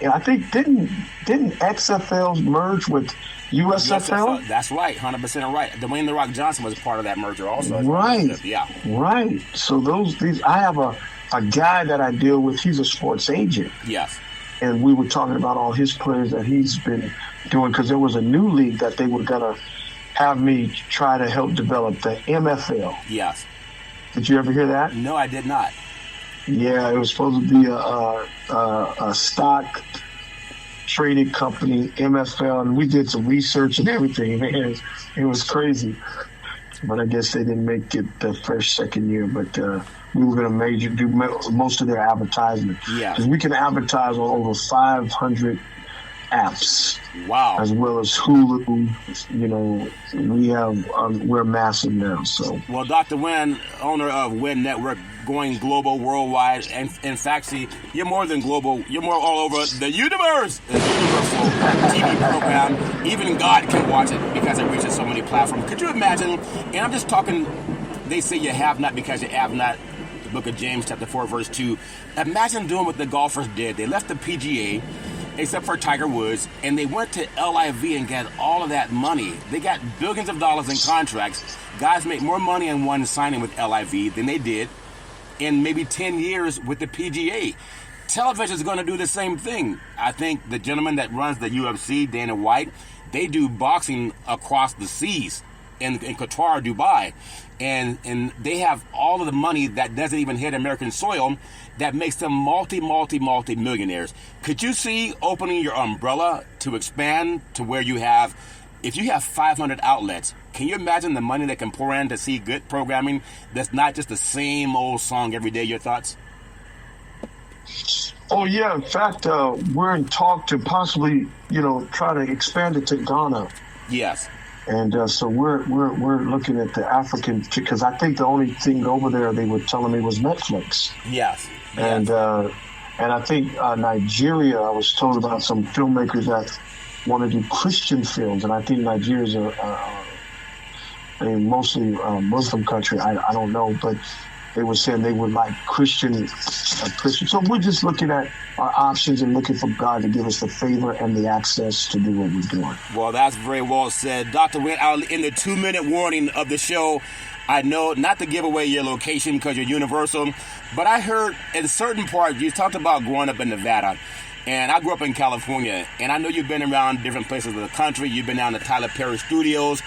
I think didn't XFL merge with USFL? That's right, 100% right. Dwayne "The Rock" Johnson was part of that merger also. Right. Yeah. Right. So I have a guy that I deal with. He's a sports agent. Yes. And we were talking about all his players that he's been doing, because there was a new league that they were going to have me try to help develop, the MFL. Yes. Did you ever hear that? No, I did not. Yeah, it was supposed to be a stock trading company, MFL, and we did some research and everything. Man, it was crazy. But I guess they didn't make it the second year. But we were going to do most of their advertisement. Yeah. Because we can advertise on over 500 apps. Wow. As well as Hulu. We're massive now. So. Well, Dr. Wynn, owner of Wynn Network, going global, worldwide, and in fact, see, you're more than global. You're more all over the universe. The universal TV program. Even God can watch it because it reaches so many platforms. Could you imagine? And I'm just talking. They say you have not because you have not. The book of James, chapter 4, verse 2. Imagine doing what the golfers did. They left the PGA, except for Tiger Woods, and they went to LIV and got all of that money. They got billions of dollars in contracts. Guys make more money in one signing with LIV than they did in maybe 10 years with the PGA. Television is going to do the same thing. I think the gentleman that runs the UFC, Dana White, they do boxing across the seas in Qatar, Dubai. And they have all of the money that doesn't even hit American soil that makes them multi-millionaires. Could you see opening your umbrella to expand to where you have, if you have 500 outlets, can you imagine the money that can pour in to see good programming that's not just the same old song every day? Your thoughts? Oh, yeah. In fact, we're in talk to possibly, try to expand it to Ghana. Yes. And so we're looking at the African, because I think the only thing over there they were telling me was Netflix. Yes. And I think Nigeria, I was told about some filmmakers that want to do Christian films, and I think Nigeria's mostly a Muslim country. I don't know, but they were saying they would like Christian. So we're just looking at our options and looking for God to give us the favor and the access to do what we're doing. Well, that's very well said. Dr. Wynn, in the 2-minute warning of the show, I know not to give away your location because you're universal, but I heard in certain parts, you talked about growing up in Nevada, and I grew up in California, and I know you've been around different places of the country. You've been down to Tyler Perry Studios,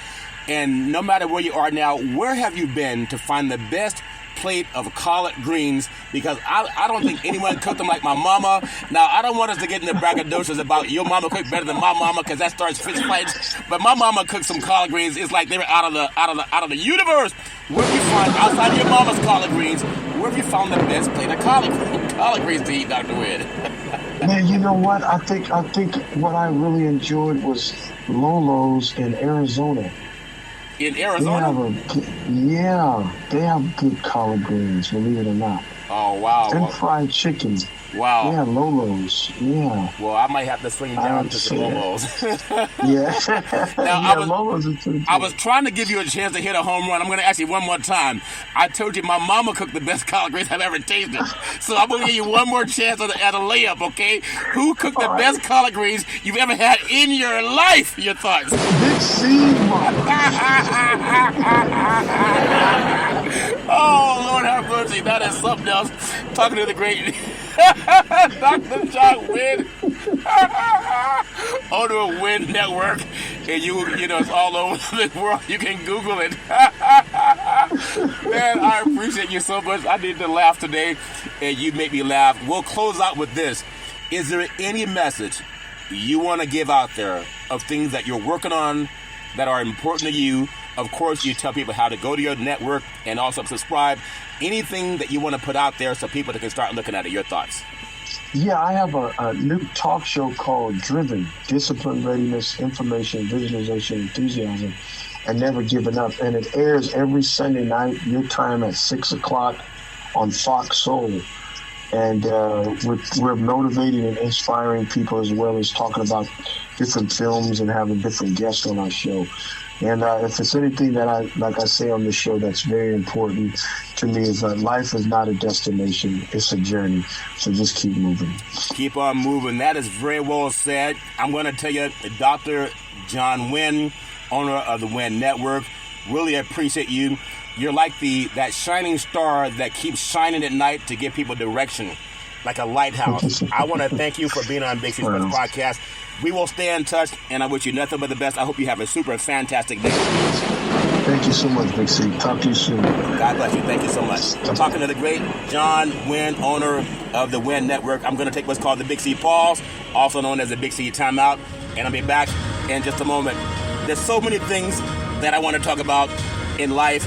and no matter where you are now, where have you been to find the best plate of collard greens? Because I don't think anyone cooked them like my mama. Now, I don't want us to get into braggadocious about your mama cooked better than my mama, because that starts fist fights. But my mama cooked some collard greens. It's like they were out of the universe. Where have you found, outside of your mama's collard greens, where have you found the best plate of collard greens to eat, Dr. Wynn? Man, you know what? I think what I really enjoyed was Lolo's in Arizona. In Arizona? They have good collard greens, believe it or not. Oh, wow. And fried chicken. Wow. Yeah, Lolo's. Yeah. Well, I might have to swing down to some Lolo's. Yeah. Now, Lolo's are too. I was trying to give you a chance to hit a home run. I'm going to ask you one more time. I told you my mama cooked the best collard greens I've ever tasted. So I'm going to give you one more chance at a layup, okay? Who cooked the best collard greens you've ever had in your life? Your thoughts? Big C, Oh, Lord have mercy. That is something else. Talking to the great Dr. John Wynn, owner of Wynn Network. And you know, it's all over the world. You can Google it. Man, I appreciate you so much. I need to laugh today, and you make me laugh. We'll close out with this. Is there any message you want to give out there of things that you're working on that are important to you? Of course, you tell people how to go to your network and also subscribe. Anything that you want to put out there so people can start looking at it. Your thoughts? Yeah, I have a new talk show called Driven: Discipline, Readiness, Information, Visualization, Enthusiasm, and Never Giving Up. And it airs every Sunday night, your time, at 6 o'clock on Fox Soul. And we're motivating and inspiring people, as well as talking about different films and having different guests on our show. And if it's anything that like I say on the show, that's very important to me, is that life is not a destination, it's a journey. So just keep moving. Keep on moving. That is very well said. I'm going to tell you, Dr. John Wynn, owner of the Wynn Network, really appreciate you. You're like that shining star that keeps shining at night to give people direction, like a lighthouse. I want to thank you for being on Big C Sports Podcast. We will stay in touch, and I wish you nothing but the best. I hope you have a super fantastic day. Thank you so much, Big C. Talk to you soon. God bless you. Thank you so much. I'm talking to the great John Wynn, owner of the Wynn Network. I'm going to take what's called the Big C Pause, also known as the Big C Timeout, and I'll be back in just a moment. There's so many things that I want to talk about in life,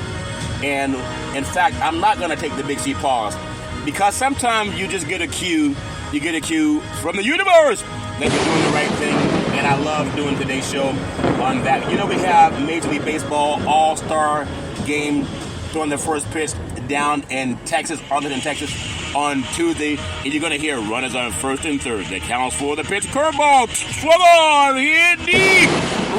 and in fact, I'm not going to take the Big C Pause, because sometimes you just get a cue. You get a cue from the universe that you're doing the right thing, and I love doing today's show on that. You know, we have Major League Baseball All-Star Game throwing the first pitch down in Texas, Arlington, Texas, on Tuesday, and you're going to hear runners on first and third. That counts for the pitch. Curveball, swung on, hit deep,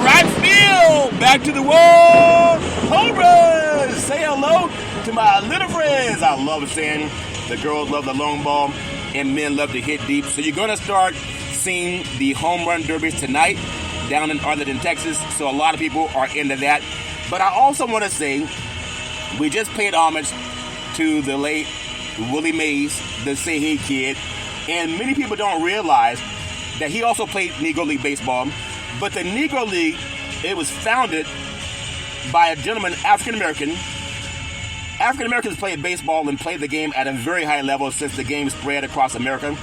right field, back to the wall, home run. Say hello to my little friends. I love saying the girls love the long ball, and men love to hit deep. So you're going to start seen the home run derbies tonight down in Arlington, Texas, so a lot of people are into that. But I also want to say we just paid homage to the late Willie Mays, the Say kid, and many people don't realize that he also played Negro League baseball. But the Negro League, it was founded by a gentleman, African American. African Americans played baseball and played the game at a very high level since the game spread across America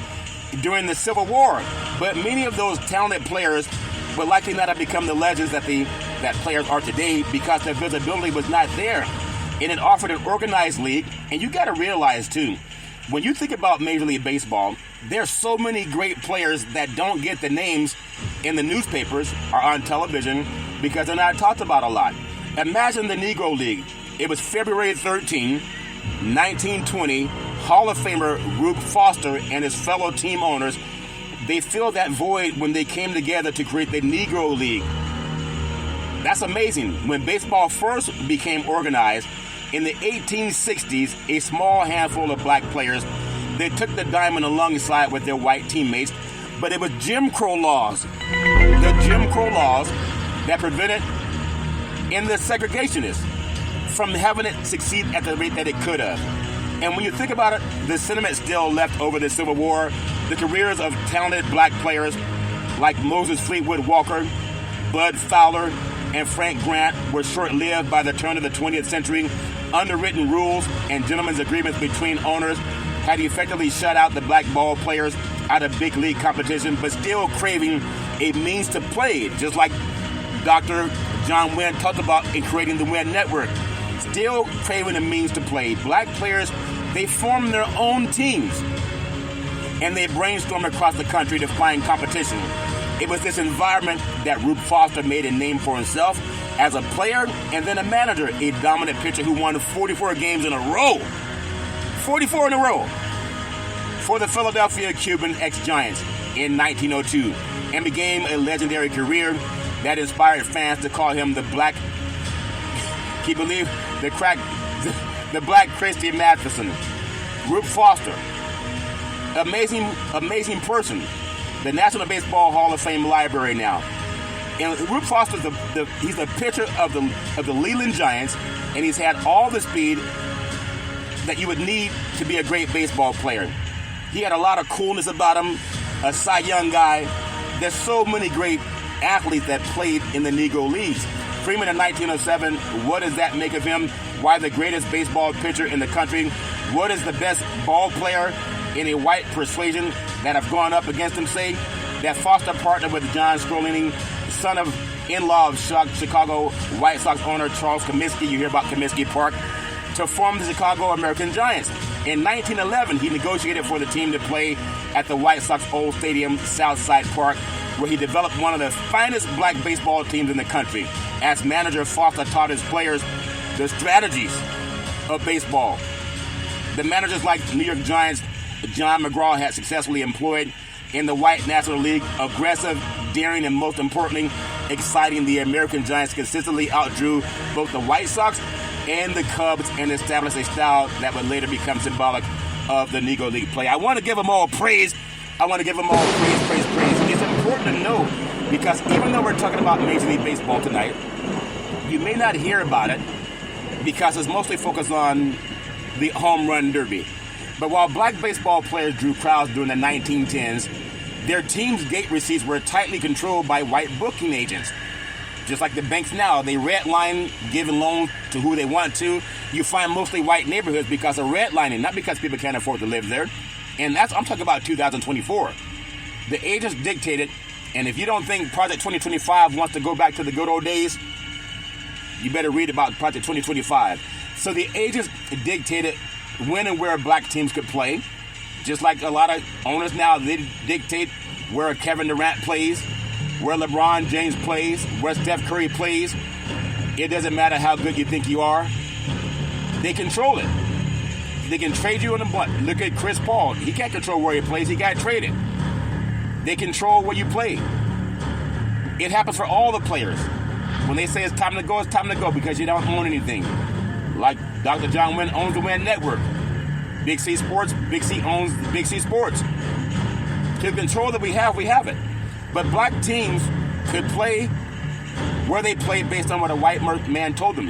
during the Civil War. But many of those talented players would likely not have become the legends that players are today because their visibility was not there. And it offered an organized league. And you got to realize, too, when you think about Major League Baseball, there's so many great players that don't get the names in the newspapers or on television because they're not talked about a lot. Imagine the Negro League. It was February 13, 1920. Hall of Famer Rube Foster and his fellow team owners, they filled that void when they came together to create the Negro League. That's amazing. When baseball first became organized in the 1860s, a small handful of black players, they took the diamond alongside with their white teammates, but it was Jim Crow laws. The Jim Crow laws that prevented in the segregationists from having it succeed at the rate that it could have. And when you think about it, the sentiment still left over the Civil War. The careers of talented black players like Moses Fleetwood Walker, Bud Fowler, and Frank Grant were short-lived by the turn of the 20th century. Underwritten rules and gentlemen's agreements between owners had effectively shut out the black ball players out of big league competition, but still craving a means to play, just like Dr. John Wynn talked about in creating the Wynn Network. Still craving a means to play. Black players, they formed their own teams, and they brainstormed across the country to find competition. It was this environment that Rube Foster made a name for himself as a player and then a manager, a dominant pitcher who won 44 games in a row. 44 in a row for the Philadelphia Cuban ex-Giants in 1902, and began a legendary career that inspired fans to call him the Black, can you believe, the Black Christy Matheson. Rube Foster, amazing person. The National Baseball Hall of Fame library now. And Rube Foster, he's a pitcher of the Leland Giants, and he's had all the speed that you would need to be a great baseball player. He had a lot of coolness about him, a Cy Young guy. There's so many great athletes that played in the Negro Leagues. Freeman in 1907, what does that make of him? Why the greatest baseball pitcher in the country? What is the best ball player in a white persuasion that have gone up against him, say? That Foster partnered with John Strollini, son of in-law of Chicago White Sox owner Charles Comiskey, you hear about Comiskey Park, to form the Chicago American Giants. In 1911, he negotiated for the team to play at the White Sox old stadium, Southside Park, where he developed one of the finest black baseball teams in the country. As manager, Foster taught his players the strategies of baseball. The managers like New York Giants, John McGraw had successfully employed in the White National League, aggressive, daring, and most importantly, exciting, the American Giants consistently outdrew both the White Sox and the Cubs and established a style that would later become symbolic of the Negro League play. I want to give them all praise. I want to give them all praise. It's important to know because even though we're talking about Major League Baseball tonight, you may not hear about it because it's mostly focused on the home run derby. But while black baseball players drew crowds during the 1910s, their team's gate receipts were tightly controlled by white booking agents. Just like the banks now, they redline, giving loans to who they want to. You find mostly white neighborhoods because of redlining, not because people can't afford to live there. And I'm talking about 2024. The agents dictated, and if you don't think Project 2025 wants to go back to the good old days, you better read about Project 2025. So the agents dictated when and where black teams could play. Just like a lot of owners now, they dictate where Kevin Durant plays, where LeBron James plays, where Steph Curry plays. It doesn't matter how good you think you are. They control it. They can trade you on the blunt. Look at Chris Paul. He can't control where he plays. He got traded. They control where you play. It happens for all the players. When they say it's time to go because you don't own anything. Like Dr. John Wynn owns the Wynn Network. Big C Sports, Big C owns Big C Sports. To the control that we have it. But black teams could play where they played based on what a white man told them.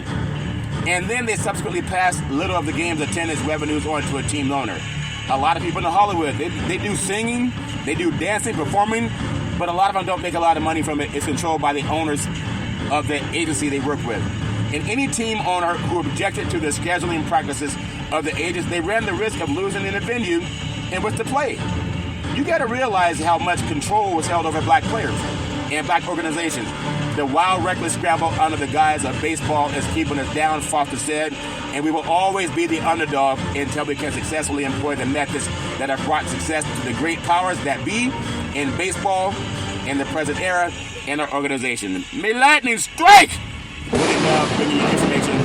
And then they subsequently passed little of the game's attendance revenues on to a team owner. A lot of people in Hollywood, they do singing, they do dancing, performing, but a lot of them don't make a lot of money from it. It's controlled by the owners of the agency they work with. And any team owner who objected to the scheduling practices of the agents, they ran the risk of losing in a venue in which to play. You got to realize how much control was held over black players and black organizations. The wild, reckless scramble under the guise of baseball is keeping us down, Foster said, and we will always be the underdog until we can successfully employ the methods that have brought success to the great powers that be in baseball in the present era and our organization. May lightning strike! Really love bringing you information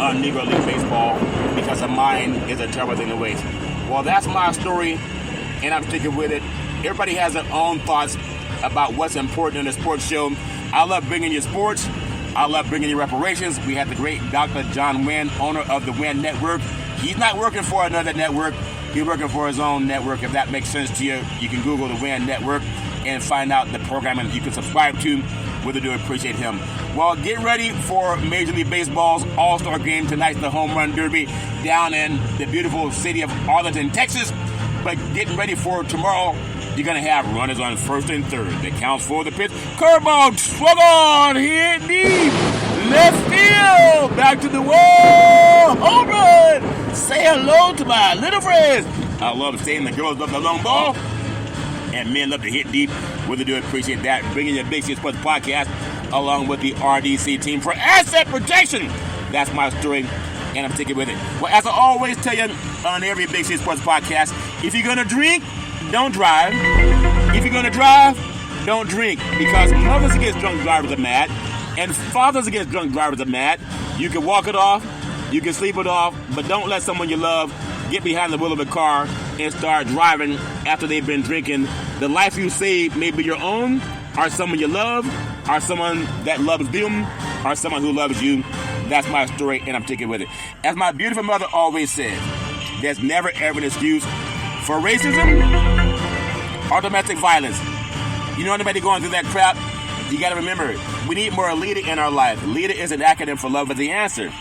on Negro League Baseball because a mind is a terrible thing to waste. Well, that's my story, and I'm sticking with it. Everybody has their own thoughts about what's important in a sports show. I love bringing you sports. I love bringing you reparations. We have the great Dr. John Wynn, owner of the Wynn Network. He's not working for another network. He's working for his own network. If that makes sense to you, you can Google the Wynn Network and find out the programming you can subscribe to. Really do appreciate him. Well, get ready for Major League Baseball's All-Star Game tonight, the Home Run Derby down in the beautiful city of Arlington, Texas. But getting ready for tomorrow, you're going to have runners on first and third. That counts for the pitch. Curveball, swung on, hit deep. Left field, back to the wall. Home run. Say hello to my little friends. I love saying the girls love the long ball. And men love to hit deep. Really do appreciate that. Bringing you Big C Sports Podcast along with the RDC team for asset protection. That's my story, and I'm sticking with it. Well, as I always tell you on every Big C Sports Podcast, if you're going to drink, don't drive. If you're going to drive, don't drink. Because mothers against drunk drivers are mad, and fathers against drunk drivers are mad. You can walk it off, you can sleep it off, but don't let someone you love get behind the wheel of a car and start driving after they've been drinking. The life you save may be your own, or someone you love, or someone that loves them, or someone who loves you. That's my story, and I'm sticking with it. As my beautiful mother always said, there's never ever an excuse for racism or domestic violence. You know anybody going through that crap? You got to remember, we need more LEADA in our life. LEADA is an acronym for love is the answer.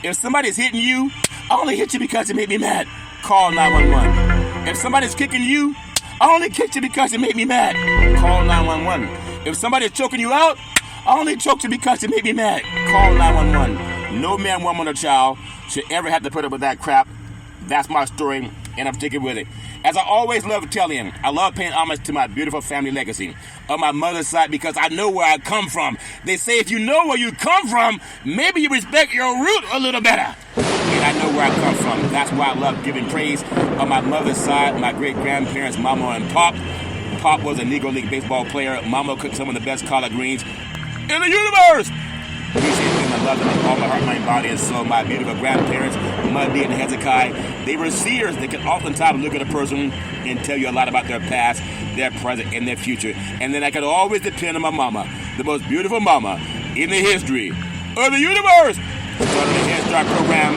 If somebody's hitting you, I only hit you because it made me mad. Call 911. If somebody's kicking you, I only kicked you because it made me mad. Call 911. If somebody's choking you out, I only choked you because it made me mad. Call 911. No man, woman, or child should ever have to put up with that crap. That's my story, and I'm sticking with it. As I always love telling, I love paying homage to my beautiful family legacy on my mother's side because I know where I come from. They say if you know where you come from, maybe you respect your root a little better. And I know where I come from. That's why I love giving praise on my mother's side, my great-grandparents, Mama and Pop. Pop was a Negro League baseball player. Mama cooked some of the best collard greens in the universe. Appreciate them. I love them with all my heart, mind, body, and soul. My beautiful grandparents, Muddy and Hezekiah, they were seers. They could oftentimes look at a person and tell you a lot about their past, their present, and their future. And then I could always depend on my mama, the most beautiful mama in the history of the universe. Started a Head Start program,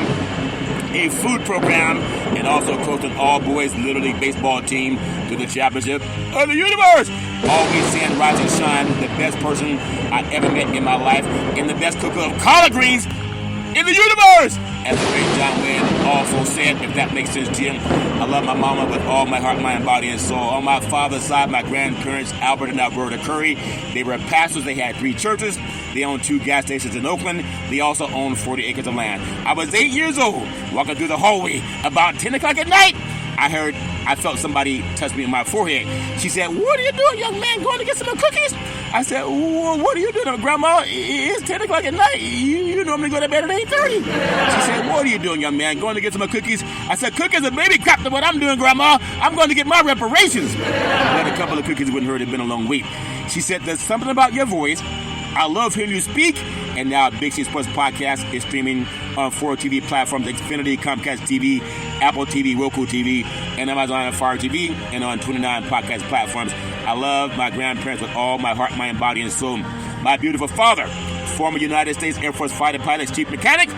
a food program, and also coached an all-boys Little League baseball team to the championship of the universe. Always saying rise and shine, the best person I ever met in my life, and the best cooker of collard greens in the universe. As the great John Wynn also said, if that makes sense to you, I love my mama with all my heart, mind, body, and soul. On my father's side, my grandparents, Albert and Alberta Curry, they were pastors. They had 3 churches. They owned 2 gas stations in Oakland. They also owned 40 acres of land. I was 8 years old, walking through the hallway. About 10 o'clock at night, I felt somebody touch me on my forehead. She said, "What are you doing, young man? Going to get some cookies?" I said, "What are you doing, Grandma? It's 10 o'clock at night. You normally go to bed at 8:30. She said, "What are you doing, young man? Going to get some cookies?" I said, "Cookies are baby crap to what I'm doing, Grandma. I'm going to get my reparations." But a couple of cookies wouldn't hurt. It had been a long wait. She said, "There's something about your voice. I love hearing you speak." And now Big C Sports Podcast is streaming on 4 TV platforms: Xfinity, Comcast TV, Apple TV, Roku TV, and Amazon and Fire TV, and on 29 podcast platforms. I love my grandparents with all my heart, mind, body, and soul. My beautiful father, former United States Air Force fighter pilot, chief mechanic,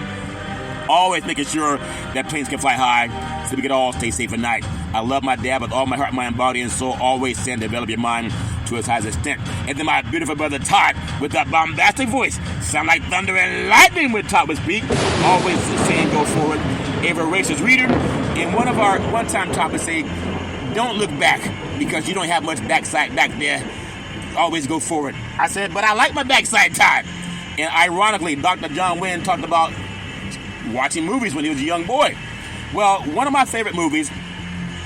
always making sure that planes can fly high so we can all stay safe at night. I love my dad with all my heart, mind, body, and soul. Always saying develop your mind to its highest extent. And then my beautiful brother Todd with that bombastic voice. Sound like thunder and lightning when Todd would speak. Always saying go forward. A voracious reader. And one time Todd would say, don't look back because you don't have much backside back there. Always go forward. I said, but I like my backside, Todd. And ironically, Dr. John Wynn talked about watching movies when he was a young boy. Well, one of my favorite movies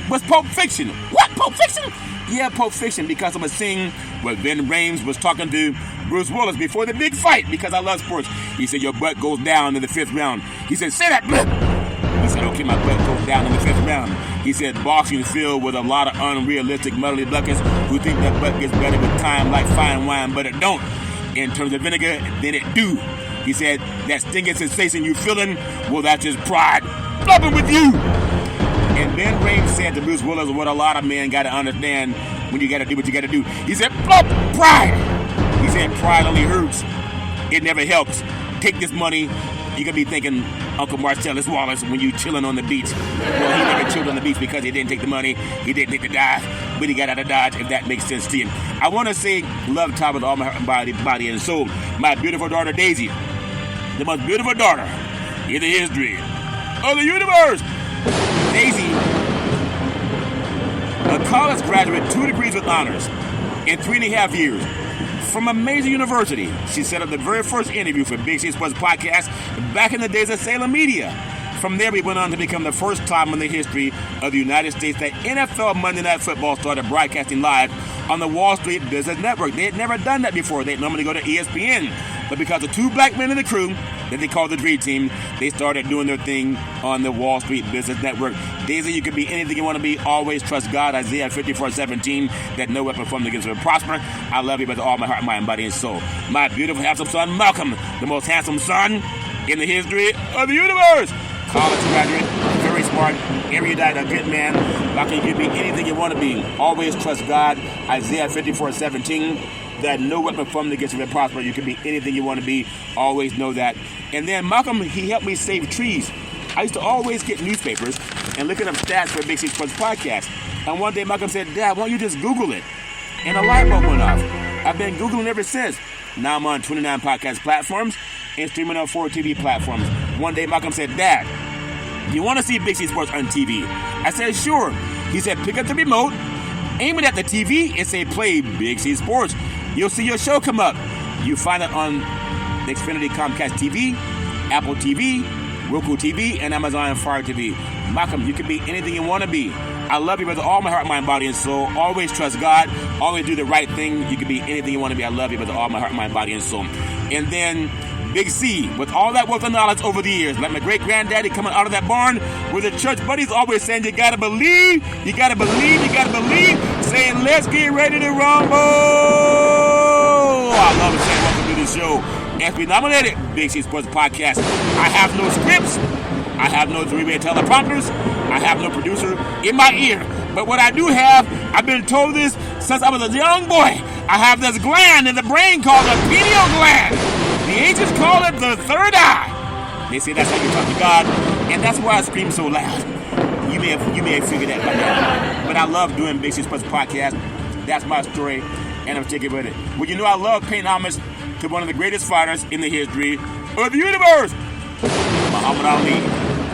was Pulp Fiction. What, Pulp Fiction? Yeah, Pulp Fiction, because I'm a scene where Vin Rames was talking to Bruce Willis before the big fight, because I love sports. He said, your butt goes down in the 5th round. He said, say that, blip. He said, okay, my butt goes down in the 5th round. He said, boxing is filled with a lot of unrealistic muddly buckets who think that butt gets better with time like fine wine, but it don't. In terms of vinegar, then it do. He said, that stinging sensation you feeling, well, that's just pride. Blubbing with you. And Ben Rames said to Bruce Willis what a lot of men got to understand when you got to do what you got to do. He said, pride. He said, pride only hurts. It never helps. Take this money. You're going to be thinking Uncle Marcellus Wallace when you chilling on the beach. Well, he never chilled on the beach because he didn't take the money. He didn't take the dive, but he got out of Dodge, if that makes sense to you. I want to say love Todd with all my heart, body, and soul. My beautiful daughter, Daisy. The most beautiful daughter in the history of the universe. Daisy, a college graduate, 2 degrees with honors in 3.5 years from a major university. She set up the very first interview for Big C Sports Podcast back in the days of Salem Media. From there, we went on to become the first time in the history of the United States that NFL Monday Night Football started broadcasting live on the Wall Street Business Network. They had never done that before. They'd normally go to ESPN. But because of 2 black men in the crew that they called the Dream Team, they started doing their thing on the Wall Street Business Network. Daisy, you can be anything you want to be. Always trust God. Isaiah 54:17, that no weapon formed against you will prosper. I love you with all my heart, mind, body, and soul. My beautiful, handsome son, Malcolm, the most handsome son in the history of the universe. College graduate, very smart, erudite, a good man. Malcolm, you can be anything you want to be. Always trust God. Isaiah 54:17. That no weapon formed against you will prosper. You can be anything you want to be. Always know that. And then Malcolm, he helped me save trees. I used to always get newspapers and looking up stats for Big C Sports Podcast. And one day Malcolm said, Dad, why don't you just Google it? And a light bulb went off. I've been Googling ever since. Now I'm on 29 podcast platforms and streaming on 4 TV platforms. One day Malcolm said, Dad, you want to see Big C Sports on TV? I said, sure. He said, pick up the remote, aim it at the TV, and say, play Big C Sports. You'll see your show come up. You find it on the Xfinity Comcast TV, Apple TV, Roku TV, and Amazon Fire TV. Malcolm, you can be anything you want to be. I love you with all my heart, mind, body, and soul. Always trust God. Always do the right thing. You can be anything you want to be. I love you with all my heart, mind, body, and soul. And then Big C, with all that wealth of knowledge over the years, like my great-granddaddy coming out of that barn with the church buddies always saying, you gotta believe, you gotta believe, you gotta believe, saying, let's get ready to rumble. I love it saying, welcome to the show. As we nominated Big C Sports Podcast, I have no scripts, I have no 3-way teleprompters, I have no producer in my ear. But what I do have, I've been told this since I was a young boy, I have this gland in the brain called the pineal gland. The ancients call it the third eye. They say that's how you talk to God, and that's why I scream so loud. You may have figured that by now. But I love doing Big C Sports Podcast. That's my story, and I'm sticking with it. Well, you know I love paying homage to one of the greatest fighters in the history of the universe, Muhammad Ali.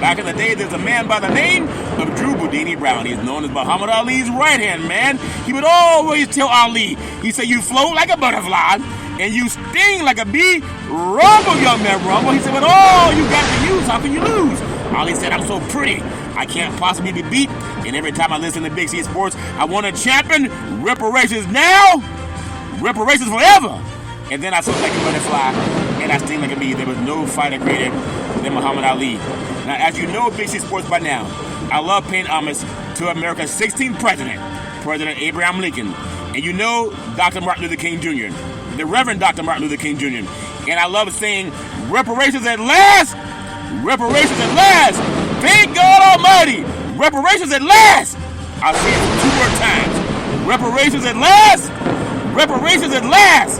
Back in the day, there's a man by the name of Drew Boudini Brown. He's known as Muhammad Ali's right-hand man. He would always tell Ali, he said, you float like a butterfly, and you sting like a bee. Rumble, young man, rumble. He said, but all you got to use, how can you lose? Ali said, I'm so pretty, I can't possibly be beat. And every time I listen to Big C Sports, I want a champion. Reparations now, reparations forever. And then I float like a butterfly, and I sting like a bee. There was no fighter greater than Muhammad Ali. Now, as you know, Big C Sports by now, I love paying homage to America's 16th president, President Abraham Lincoln. And you know Dr. Martin Luther King Jr., the Reverend Dr. Martin Luther King Jr. And I love saying, reparations at last! Reparations at last! Thank God Almighty! Reparations at last! I'll say it 2 more times. Reparations at last! Reparations at last!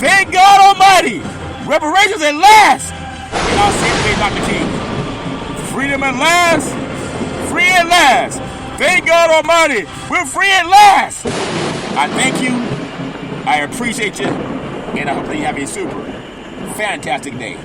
Thank God Almighty! Reparations at last! And I'll say it today, Dr. King. Freedom at last! Free at last! Thank God Almighty, we're free at last. I thank you. I appreciate you. And I hope that you have a super fantastic day.